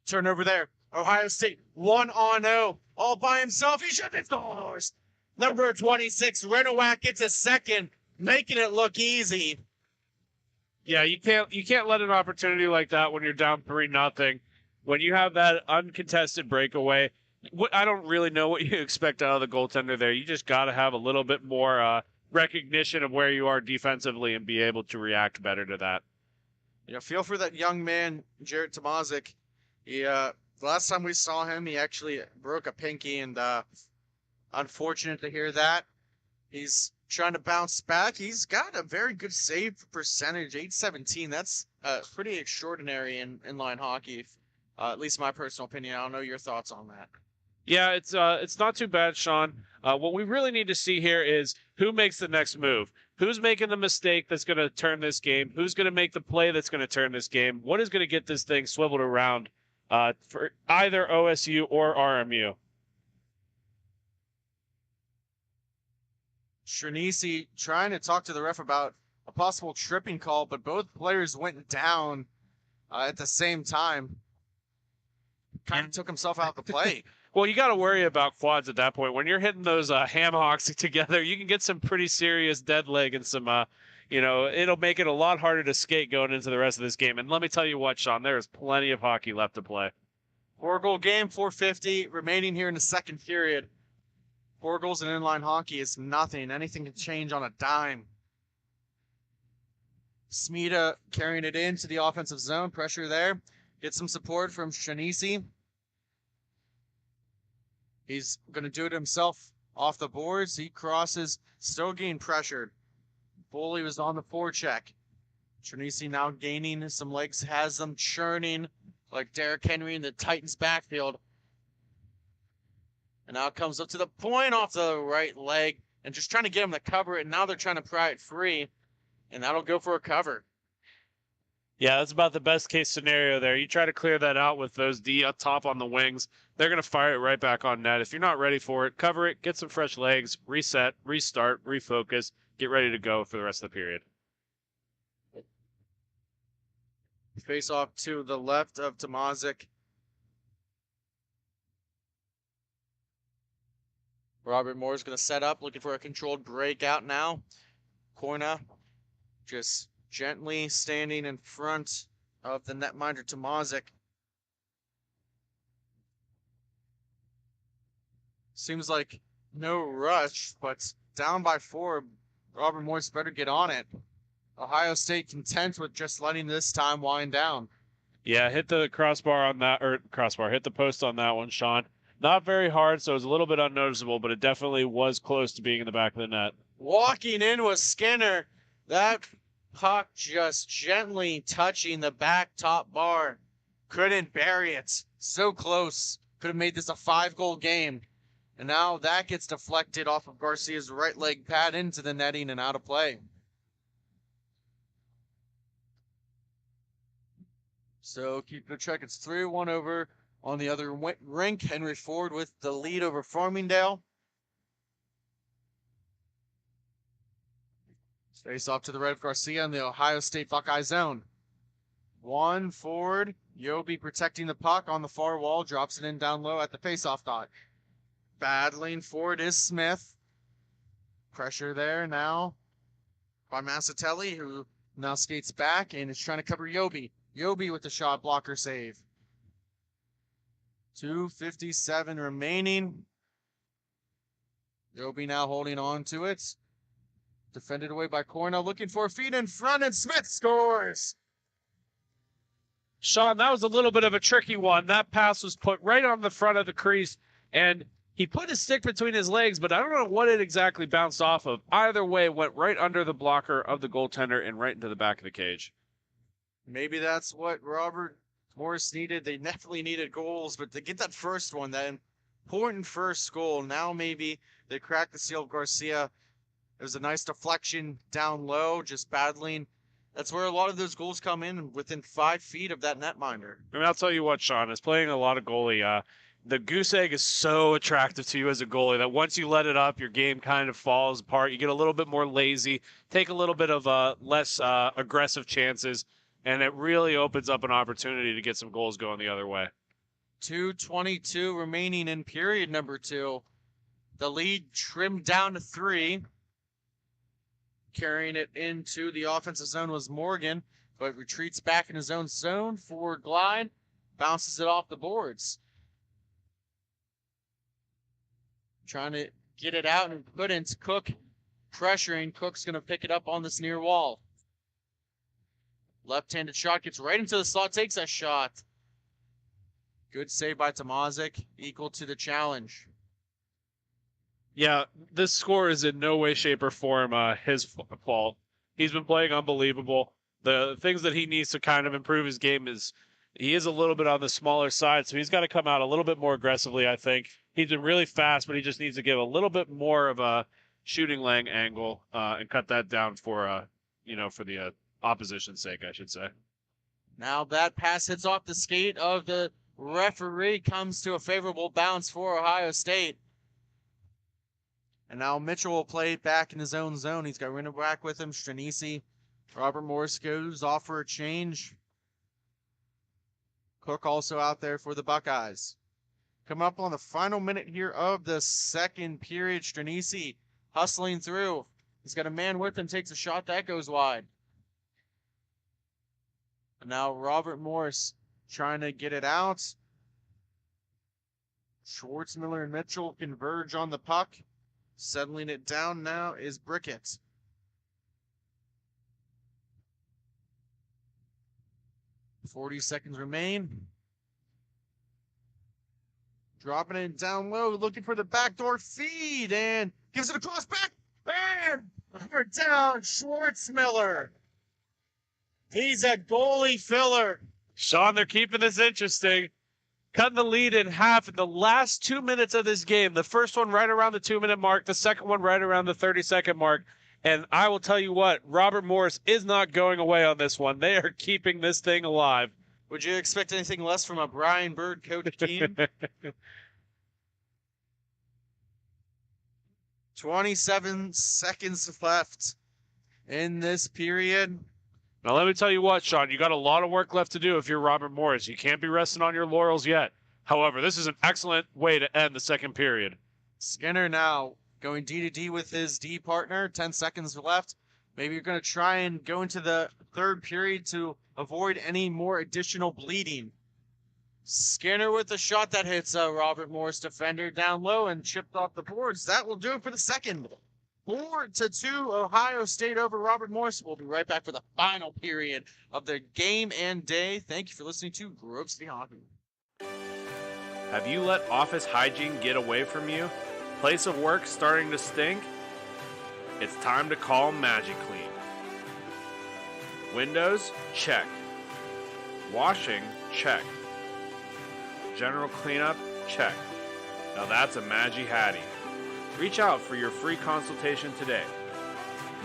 Turnover there. Ohio State 1-0. All by himself. He shot his scores. Number 26, Renowak gets a second, making it look easy. Yeah, you can't let an opportunity like that when you're down 3-0. When you have that uncontested breakaway, I don't really know what you expect out of the goaltender there. You just got to have a little bit more recognition of where you are defensively and be able to react better to that. Feel for that young man, Jared Tomazic. The last time we saw him, he actually broke a pinky, and unfortunate to hear that. He's trying to bounce back. He's got a very good save percentage, 817. That's pretty extraordinary in inline hockey, at least my personal opinion. I don't know your thoughts on that. Yeah, it's not too bad, Sean. What we really need to see here is who makes the next move. Who's making the mistake that's going to turn this game? Who's going to make the play that's going to turn this game? What is going to get this thing swiveled around for either OSU or RMU? Chernisi trying to talk to the ref about a possible tripping call, but both players went down at the same time. Kind of took himself out of the play. Well, you got to worry about quads at that point. When you're hitting those ham hocks together, you can get some pretty serious dead leg and some, it'll make it a lot harder to skate going into the rest of this game. And let me tell you what, Sean, there is plenty of hockey left to play. 4-goal game, 4:50 remaining here in the second period. 4 goals in inline hockey is nothing. Anything can change on a dime. Smida carrying it into the offensive zone. Pressure there. Gets some support from Shanisi. He's going to do it himself off the boards. He crosses, still getting pressured. Foley was on the forecheck. Shanisi now gaining some legs, has them churning like Derrick Henry in the Titans backfield. And now it comes up to the point off the right leg and just trying to get him to cover it. And now they're trying to pry it free, and that'll go for a cover. Yeah, that's about the best case scenario there. You try to clear that out with those D up top on the wings. They're going to fire it right back on net. If you're not ready for it, cover it, get some fresh legs, reset, restart, refocus, get ready to go for the rest of the period. Face off to the left of Tomazic. Robert Moore's going to set up, looking for a controlled breakout now. Corna just gently standing in front of the netminder Tomazic. Seems like no rush, but down by 4. Robert Morris better get on it. Ohio State content with just letting this time wind down. Yeah, hit the crossbar on that, hit the post on that one, Sean. Not very hard, so it was a little bit unnoticeable, but it definitely was close to being in the back of the net. Walking in was Skinner. That puck just gently touching the back top bar. Couldn't bury it. So close. Could have made this a 5-goal game. And now that gets deflected off of Garcia's right leg pad into the netting and out of play. So keep the check. It's 3-1 over on the other rink. Henry Ford with the lead over Farmingdale. Face off to the right of Garcia in the Ohio State Buckeye zone. 1 forward. Yobi protecting the puck on the far wall. Drops it in down low at the faceoff dot. Battling forward is Smith. Pressure there now by Massatelli, who now skates back and is trying to cover Yobi. Yobi with the shot blocker save. 2:57 remaining. Yobi now holding on to it. Defended away by Cornell, looking for a feed in front, and Smith scores. Sean, that was a little bit of a tricky one. That pass was put right on the front of the crease, and he put his stick between his legs, but I don't know what it exactly bounced off of. Either way, it went right under the blocker of the goaltender and right into the back of the cage. Maybe that's what Robert Morris needed. They definitely needed goals, but to get that first one, that important first goal, now maybe they cracked the seal of Garcia. It was a nice deflection down low, just battling. That's where a lot of those goals come in, within 5 feet of that netminder. I mean, I'll tell you what, Sean, is playing a lot of goalie. The goose egg is so attractive to you as a goalie that once you let it up, your game kind of falls apart. You get a little bit more lazy, take a little bit of less aggressive chances, and it really opens up an opportunity to get some goals going the other way. 2:22 remaining in period number 2. The lead trimmed down to 3. Carrying it into the offensive zone was Morgan, but retreats back in his own zone for Glide. Bounces it off the boards. Trying to get it out and put into Cook. Pressuring. Cook's going to pick it up on this near wall. Left-handed shot gets right into the slot. Takes that shot. Good save by Tomazic. Equal to the challenge. Yeah, this score is in no way, shape, or form his fault. He's been playing unbelievable. The things that he needs to kind of improve his game is he is a little bit on the smaller side, so he's got to come out a little bit more aggressively, I think. He's been really fast, but he just needs to give a little bit more of a shooting lane angle and cut that down for, for the opposition's sake, I should say. Now that pass hits off the skate of the referee, comes to a favorable bounce for Ohio State. And now Mitchell will play back in his own zone. He's got Renner back with him. Stranisi. Robert Morris goes off for a change. Cook also out there for the Buckeyes. Come up on the final minute here of the second period. Stranisi hustling through. He's got a man with him. Takes a shot. That goes wide. And now Robert Morris trying to get it out. Schwartzmiller and Mitchell converge on the puck. Settling it down now is Brickett. .40 seconds remain. Dropping it down low, looking for the backdoor feed, and gives it across back. And we're down Schwartzmiller. He's a goalie filler. Sean, they're keeping this interesting. Cutting the lead in half in the last 2 minutes of this game. The first one right around the 2-minute mark. The second one right around the 30-second mark. And I will tell you what, Robert Morris is not going away on this one. They are keeping this thing alive. Would you expect anything less from a Brian Bird coach team? 27 seconds left in this period. Now, let me tell you what, Sean, you got a lot of work left to do if you're Robert Morris. You can't be resting on your laurels yet. However, this is an excellent way to end the second period. Skinner now going D to D with his D partner. 10 seconds left. Maybe you're going to try and go into the third period to avoid any more additional bleeding. Skinner with a shot that hits a Robert Morris defender down low and chipped off the boards. That will do it for the second. 4-2 Ohio State over Robert Morris. We'll be right back for the final period of the game and day. Thank you for listening to Grove City Hockey. Have you let office hygiene get away from you? Place of work starting to stink? It's time to call MagiClean. Windows? Check. Washing? Check. General cleanup? Check. Now that's a Magi Hattie. Reach out for your free consultation today.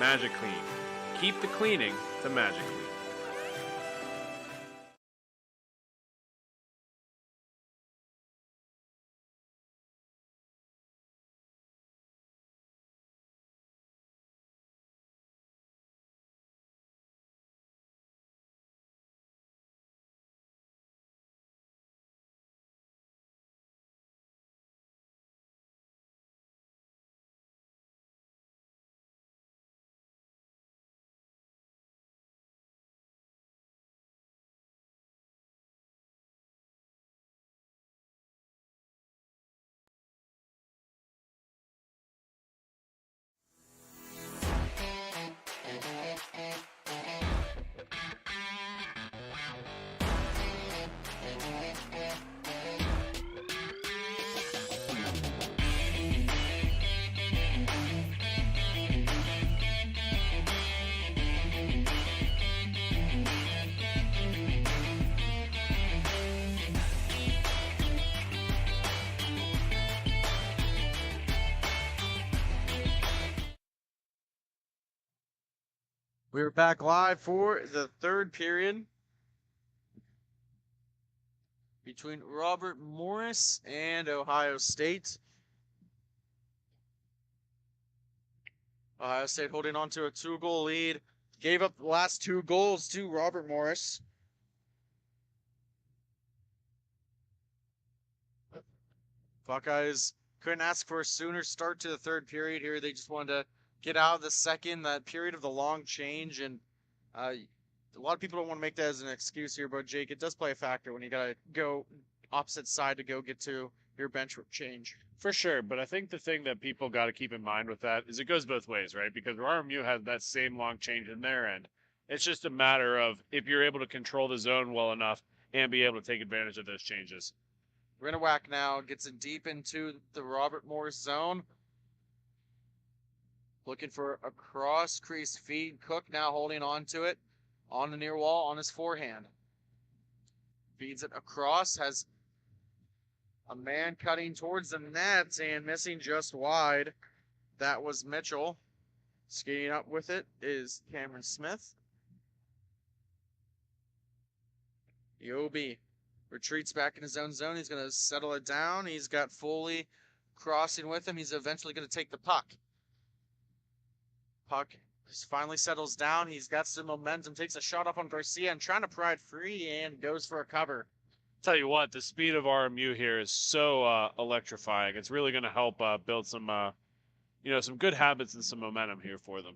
MagiClean. Keep the cleaning to MagiClean. We're back live for the third period between Robert Morris and Ohio State. Ohio State holding on to a 2-goal lead. Gave up the last 2 goals to Robert Morris. Buckeyes couldn't ask for a sooner start to the third period here. They just wanted to get out of the second, that period of the long change. And a lot of people don't want to make that as an excuse here, but Jake, it does play a factor when you got to go opposite side to go get to your bench change. For sure, but I think the thing that people got to keep in mind with that is it goes both ways, right? Because RMU has that same long change in their end. It's just a matter of if you're able to control the zone well enough and be able to take advantage of those changes. Rennewack now gets it deep into the Robert Morris zone. Looking for a cross crease feed. Cook now holding on to it on the near wall on his forehand. Feeds it across, has a man cutting towards the net and missing just wide. That was Mitchell. Skating up with it is Cameron Smith. Yobi retreats back in his own zone. He's going to settle it down. He's got Foley crossing with him. He's eventually going to take the puck. Puck finally settles down. He's got some momentum. Takes a shot up on Garcia and trying to pry it free and goes for a cover. Tell you what, the speed of RMU here is so electrifying. It's really going to help build some, some good habits and some momentum here for them.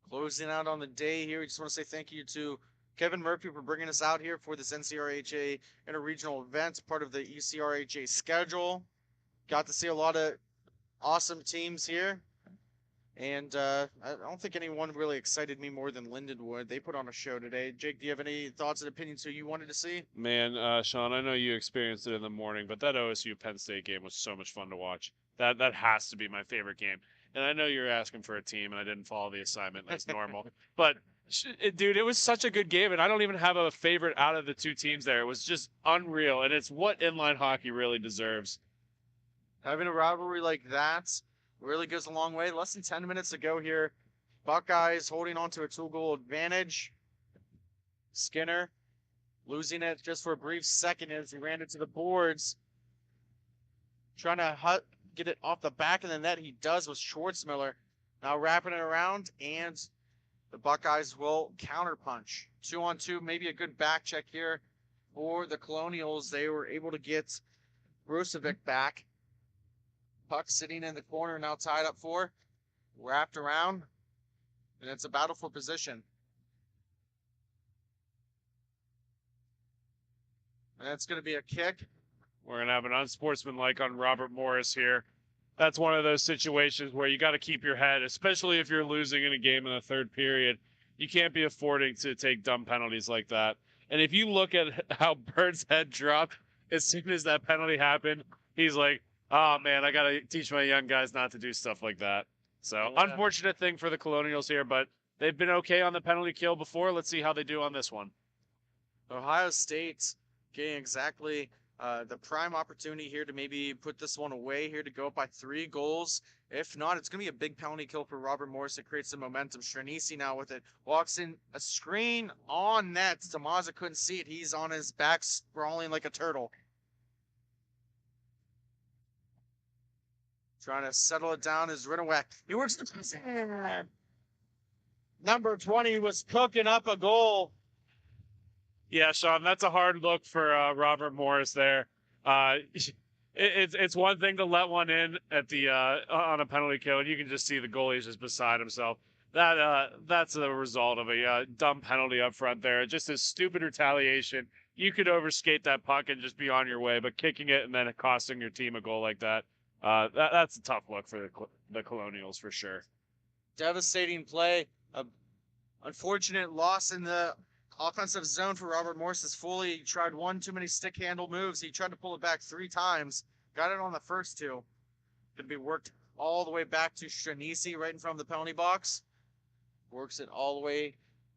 Closing out on the day here, we just want to say thank you to Kevin Murphy for bringing us out here for this NCRHA interregional event, part of the ECRHA schedule. Got to see a lot of awesome teams here. And I don't think anyone really excited me more than Lindenwood. They put on a show today. Jake, do you have any thoughts and opinions who you wanted to see? Man, Sean, I know you experienced it in the morning, but that OSU Penn State game was so much fun to watch. That has to be my favorite game. And I know you're asking for a team, and I didn't follow the assignment. That's normal. But, dude, it was such a good game, and I don't even have a favorite out of the two teams there. It was just unreal, and it's what inline hockey really deserves. Having a rivalry like that really goes a long way. Less than 10 minutes to go here. Buckeyes holding on to a 2-goal advantage. Skinner losing it just for a brief second as he ran it to the boards. Trying to get it off the back of the net. He does with Schwartzmiller. Now wrapping it around, and the Buckeyes will counterpunch. 2-on-2, maybe a good back check here for the Colonials. They were able to get Brucevic back. Puck sitting in the corner, now tied up for. Wrapped around, and it's a battle for position. And it's going to be a kick. We're going to have an unsportsmanlike on Robert Morris here. That's one of those situations where you got to keep your head, especially if you're losing in a game in the third period. You can't be affording to take dumb penalties like that. And if you look at how Bird's head dropped as soon as that penalty happened, he's like, oh, man, I got to teach my young guys not to do stuff like that. So, Yeah. Unfortunate thing for the Colonials here, but they've been okay on the penalty kill before. Let's see how they do on this one. Ohio State getting exactly the prime opportunity here to maybe put this one away here to go up by 3 goals. If not, it's going to be a big penalty kill for Robert Morris. It creates some momentum. Stranisi now with it. Walks in a screen on net. Tamaza couldn't see it. He's on his back sprawling like a turtle. Trying to settle it down is Rennewack. He works the number 20 was cooking up a goal. Yeah, Sean, that's a hard look for Robert Morris there. It's one thing to let one in at the on a penalty kill, and you can just see the goalie's just beside himself. That's a result of a dumb penalty up front there. Just a stupid retaliation. You could overskate that puck and just be on your way, but kicking it and then costing your team a goal like that, that's a tough look for the Colonials for sure. Devastating play. Unfortunate loss in the offensive zone for Robert Morris is fully tried one too many stick handle moves. He tried to pull it back 3 times. Got it on the first 2. Could be worked all the way back to Stranisi right in front of the penalty box. Works it all the way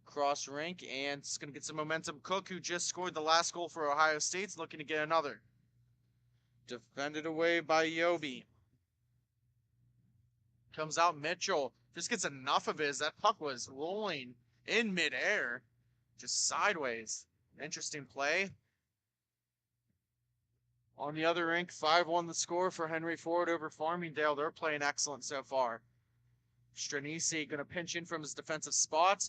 across rink, and it's going to get some momentum. Cook, who just scored the last goal for Ohio State, is looking to get another. Defended away by Yobi. Comes out Mitchell. Just gets enough of it as that puck was rolling in midair. Just sideways. Interesting play. On the other rink, 5-1 the score for Henry Ford over Farmingdale. They're playing excellent so far. Stranisi going to pinch in from his defensive spot.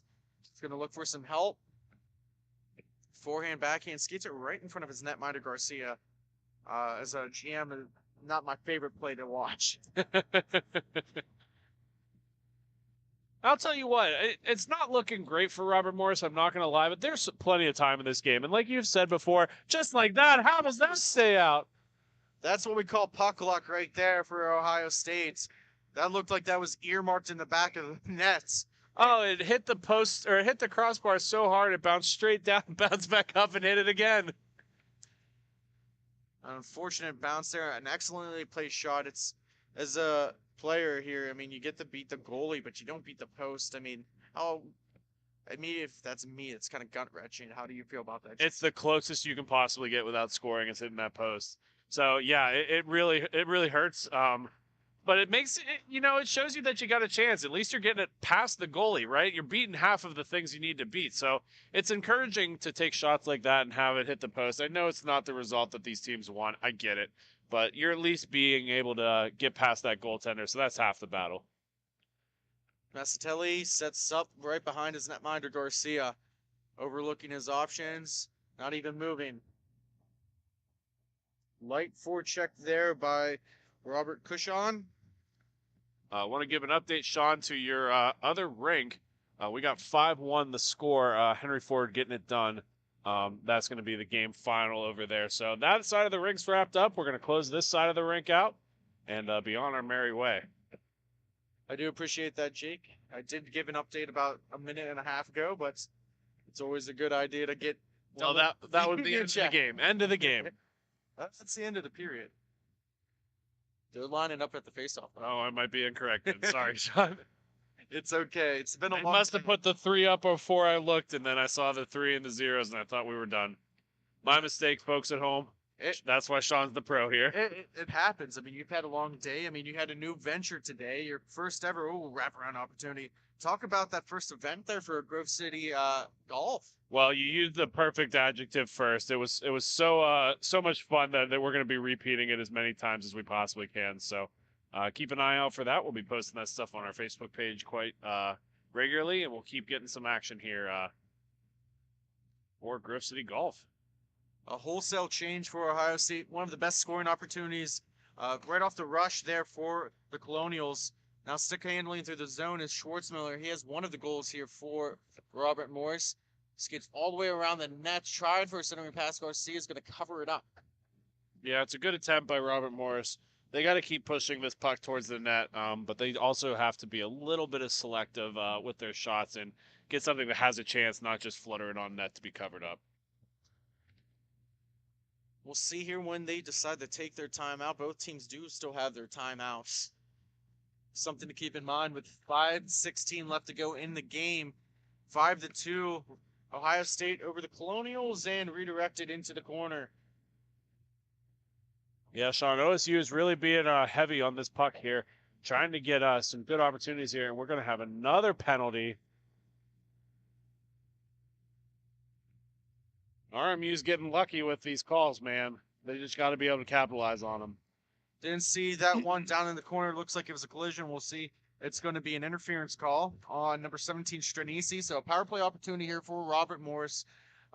He's going to look for some help. Forehand, backhand, skates it right in front of his netminder Garcia. As a GM, not my favorite play to watch. I'll tell you what, it's not looking great for Robert Morris, I'm not going to lie, but there's plenty of time in this game. And like you've said before, just like that, how does that stay out? That's what we call puck luck right there for Ohio State. That looked like that was earmarked in the back of the nets. Oh, it hit the post, or it hit the crossbar so hard it bounced straight down, bounced back up, and hit it again. An unfortunate bounce there. An excellently played shot. It's, as a player here, I mean, you get to beat the goalie, but you don't beat the post. I mean, if that's me, it's kind of gut-wrenching. How do you feel about that? It's the closest you can possibly get without scoring is hitting that post. So yeah, it really hurts. But it makes it, it shows you that you got a chance. At least you're getting it past the goalie, right? You're beating half of the things you need to beat. So it's encouraging to take shots like that and have it hit the post. I know it's not the result that these teams want. I get it. But you're at least being able to get past that goaltender. So that's half the battle. Massatelli sets up right behind his netminder Garcia, overlooking his options, not even moving. Light forecheck there by Robert Cushon. I want to give an update, Sean, to your other rink. We got 5-1 the score. Henry Ford getting it done. That's going to be the game final over there. So that side of the rink's wrapped up. We're going to close this side of the rink out and be on our merry way. I do appreciate that, Jake. I did give an update about a minute and a half ago, but it's always a good idea to get... No, that would be the end of the game. End of the game. That's the end of the period. They're lining up at the faceoff. Oh, I might be incorrect. Sorry, Sean. It's okay. It's been a long I must have time. put the 3 up before I looked, and then I saw the 3 and the zeros, and I thought we were done. My mistake, folks at home. That's why Sean's the pro here. It happens. I mean, you've had a long day. I mean, you had a new venture today. Your first ever wraparound opportunity. Talk about that first event there for Grove City Golf. Well, you used the perfect adjective first. It was so much fun that we're going to be repeating it as many times as we possibly can. So keep an eye out for that. We'll be posting that stuff on our Facebook page quite regularly, and we'll keep getting some action here for Grove City Golf. A wholesale change for Ohio State. One of the best scoring opportunities right off the rush there for the Colonials. Now stick handling through the zone is Schwartzmiller. He has one of the goals here for Robert Morris. Skips all the way around the net. Tried for a centering pass. Garcia is going to cover it up. Yeah, it's a good attempt by Robert Morris. They got to keep pushing this puck towards the net, but they also have to be a little bit of selective with their shots and get something that has a chance, not just flutter it on net to be covered up. We'll see here when they decide to take their timeout. Both teams do still have their timeouts. Something to keep in mind with 5:16 left to go in the game. 5-2. Ohio State over the Colonials and redirected into the corner. Yeah, Sean, OSU is really being heavy on this puck here, trying to get some good opportunities here, and we're going to have another penalty. RMU's getting lucky with these calls, man. They just got to be able to capitalize on them. Didn't see that one down in the corner. Looks like it was a collision. We'll see. It's going to be an interference call on number 17, Stranisi. So a power play opportunity here for Robert Morris.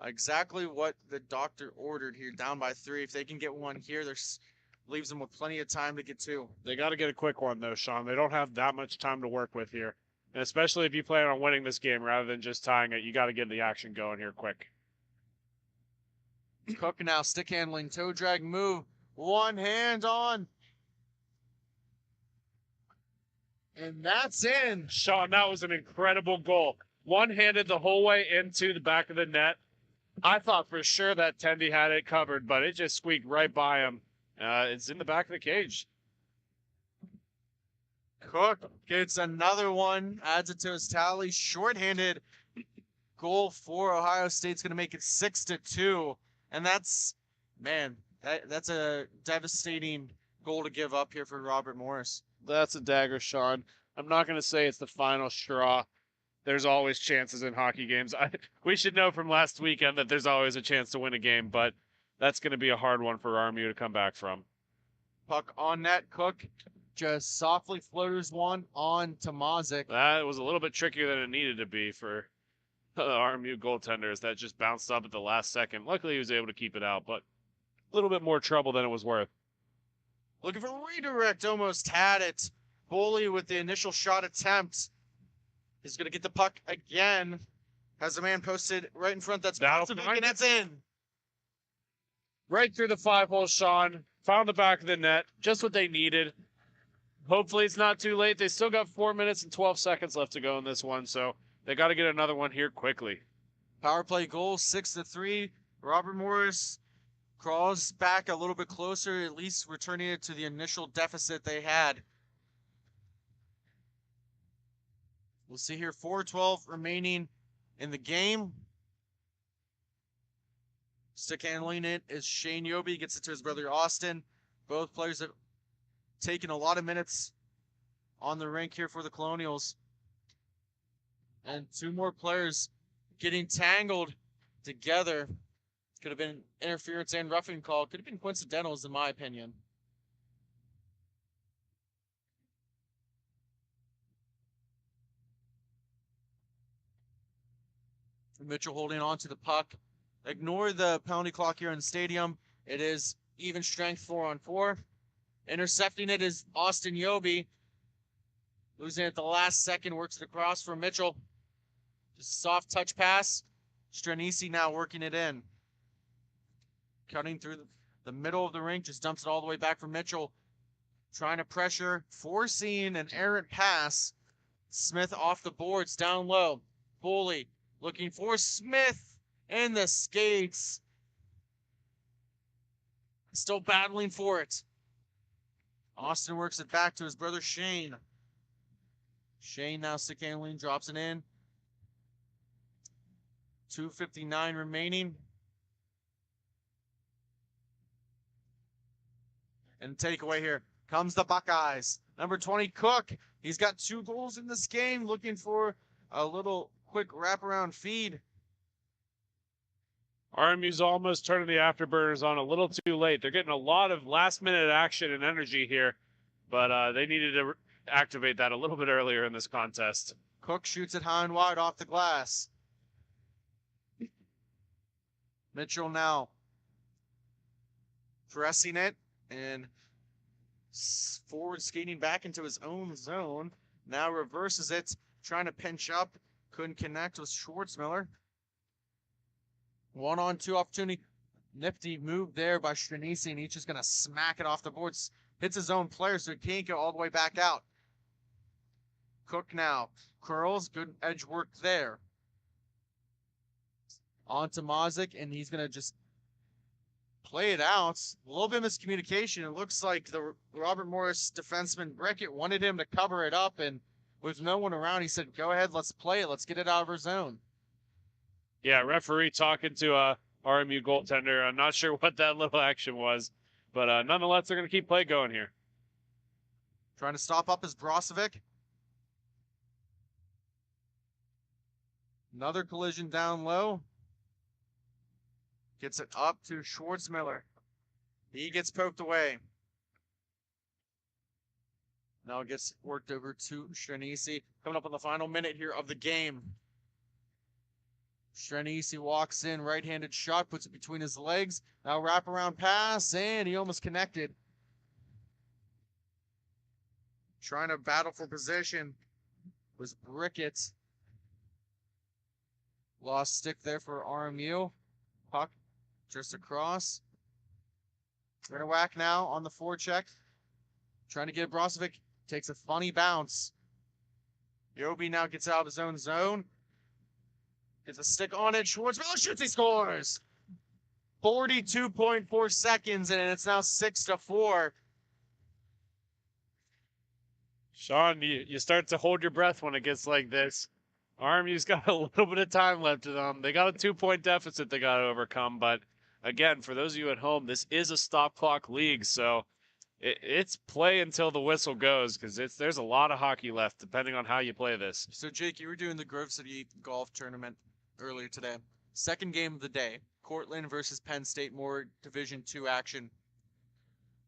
Exactly what the doctor ordered here, down by 3. If they can get one here, leaves them with plenty of time to get 2. They got to get a quick one, though, Sean. They don't have that much time to work with here. And especially if you plan on winning this game rather than just tying it, you got to get the action going here quick. Cook now, stick handling, toe drag move. One hand on. And that's in. Sean, that was an incredible goal. One-handed the whole way into the back of the net. I thought for sure that Tendy had it covered, but it just squeaked right by him. It's in the back of the cage. Cook gets another one, adds it to his tally. Shorthanded goal for Ohio State's going to make it 6-2. And that's, man, that's a devastating goal to give up here for Robert Morris. That's a dagger, Sean. I'm not going to say it's the final straw. There's always chances in hockey games. We should know from last weekend that there's always a chance to win a game, but that's going to be a hard one for RMU to come back from. Puck on net. Cook just softly floaters one on to Mazic. That was a little bit trickier than it needed to be for the RMU goaltenders. That just bounced up at the last second. Luckily, he was able to keep it out, but a little bit more trouble than it was worth. Looking for redirect, almost had it. Foley with the initial shot attempt is going to get the puck again. Has a man posted right in front. That's Pacific, and that's in. Right through the 5-hole, Sean. Found the back of the net. Just what they needed. Hopefully it's not too late. They still got 4 minutes and 12 seconds left to go in this one, so they got to get another one here quickly. Power play goal, 6-3. Robert Morris crawls back a little bit closer, at least returning it to the initial deficit they had. We'll see here, 4:12 remaining in the game. Stick handling it is Shane Yobi, gets it to his brother Austin. Both players have taken a lot of minutes on the rink here for the Colonials. And two more players getting tangled together. Could have been interference and roughing call. Could have been coincidentals, in my opinion. Mitchell holding on to the puck. Ignore the penalty clock here in the stadium. It is even strength 4-on-4. Intercepting it is Austin Yobi. Losing it at the last second. Works it across for Mitchell. Just soft touch pass. Stranisi now working it in. Cutting through the middle of the rink. Just dumps it all the way back for Mitchell. Trying to pressure. Forcing an errant pass. Smith off the boards. Down low. Foley looking for Smith. And the skates. Still battling for it. Austin works it back to his brother Shane. Shane now stick handling, drops it in. 2:59 remaining. And takeaway here comes the Buckeyes. Number 20, Cook. He's got 2 goals in this game. Looking for a little quick wraparound feed. RMU's almost turning the afterburners on a little too late. They're getting a lot of last-minute action and energy here, but they needed to activate that a little bit earlier in this contest. Cook shoots it high and wide off the glass. Mitchell now pressing it and forward skating back into his own zone. Now reverses it, trying to pinch up. Couldn't connect with Schwartzmiller. 1-on-2 opportunity. Nifty move there by Stranisi, and he's just going to smack it off the boards. Hits his own player, so he can't go all the way back out. Cook now. Curls, good edge work there. On to Mazic, and he's going to just play it out. A little bit of miscommunication. It looks like the Robert Morris defenseman, Brickett, wanted him to cover it up, and with no one around, he said, go ahead, let's play it. Let's get it out of our zone. Yeah, referee talking to a RMU goaltender. I'm not sure what that little action was, but nonetheless, they're going to keep play going here. Trying to stop up is Brozovic. Another collision down low. Gets it up to Schwartzmiller. He gets poked away. Now it gets worked over to Stranisi. Coming up on the final minute here of the game. Stranisi walks in, right-handed shot, puts it between his legs. Now wraparound pass, and he almost connected. Trying to battle for position was Brickett. Lost stick there for RMU. Puck just across. We're gonna whack now on the forecheck. Trying to get Brozovic. Takes a funny bounce. Yobi now gets out of his own zone. Gets a stick on it. Schwartzmiller shoots, he scores! 42.4 seconds, and it's now 6-4. Sean, you start to hold your breath when it gets like this. RMU's got a little bit of time left to them. They got a 2-point deficit they got to overcome, but again, for those of you at home, this is a stop clock league, so it's play until the whistle goes because there's a lot of hockey left depending on how you play this. So, Jake, you were doing the Grove City golf tournament earlier today. Second game of the day, Cortland versus Penn State, more Division II action.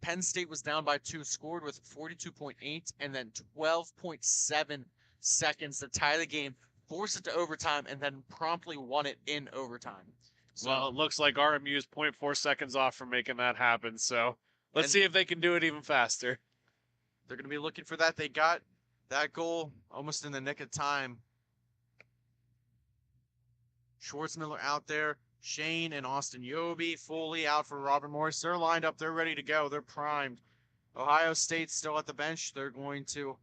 Penn State was down by 2, scored with 42.8 and then 12.7 seconds to tie the game, forced it to overtime, and then promptly won it in overtime. So, Well, it looks like RMU is 0.4 seconds off from making that happen. So let's see if they can do it even faster. they're going to be looking for that. They got that goal almost in the nick of time. Schwartzmiller out there. Shane and Austin Yobi fully out for Robert Morris. They're lined up. They're ready to go. They're primed. Ohio State's still at the bench. They're going to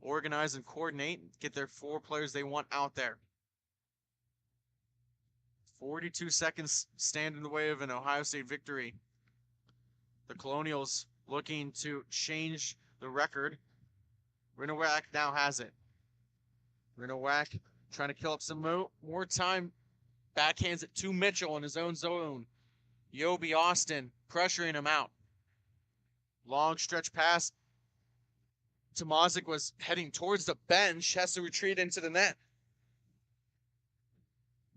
organize and coordinate, get their 4 players they want out there. 42 seconds stand in the way of an Ohio State victory. The Colonials looking to change the record. Renowak now has it. Renowak trying to kill up some more time. Backhands it to Mitchell in his own zone. Yobi Austin pressuring him out. Long stretch pass. Tomazic was heading towards the bench. Has to retreat into the net.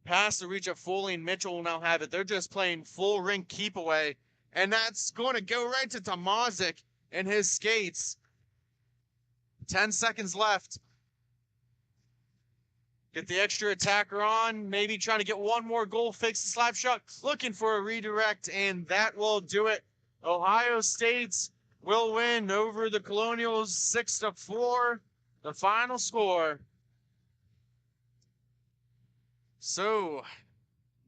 Pass to reach up Foley and Mitchell will now have it. They're just playing full ring keep away. And that's going to go right to Tomazic and his skates. 10 seconds left. Get the extra attacker on, maybe trying to get one more goal, fix the slap shot, looking for a redirect, and that will do it. Ohio State will win over the Colonials 6-4, the final score. So,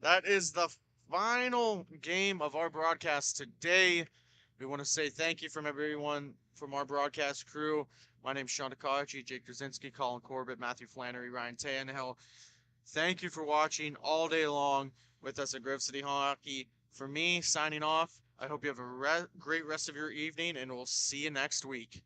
that is the final game of our broadcast today. We want to say thank you from everyone from our broadcast crew. My name's Sean Takahashi, Jake Krasinski, Colin Corbett, Matthew Flannery, Ryan Tannehill. Thank you for watching all day long with us at Grove City Hockey. For me, signing off, I hope you have a great rest of your evening, and we'll see you next week.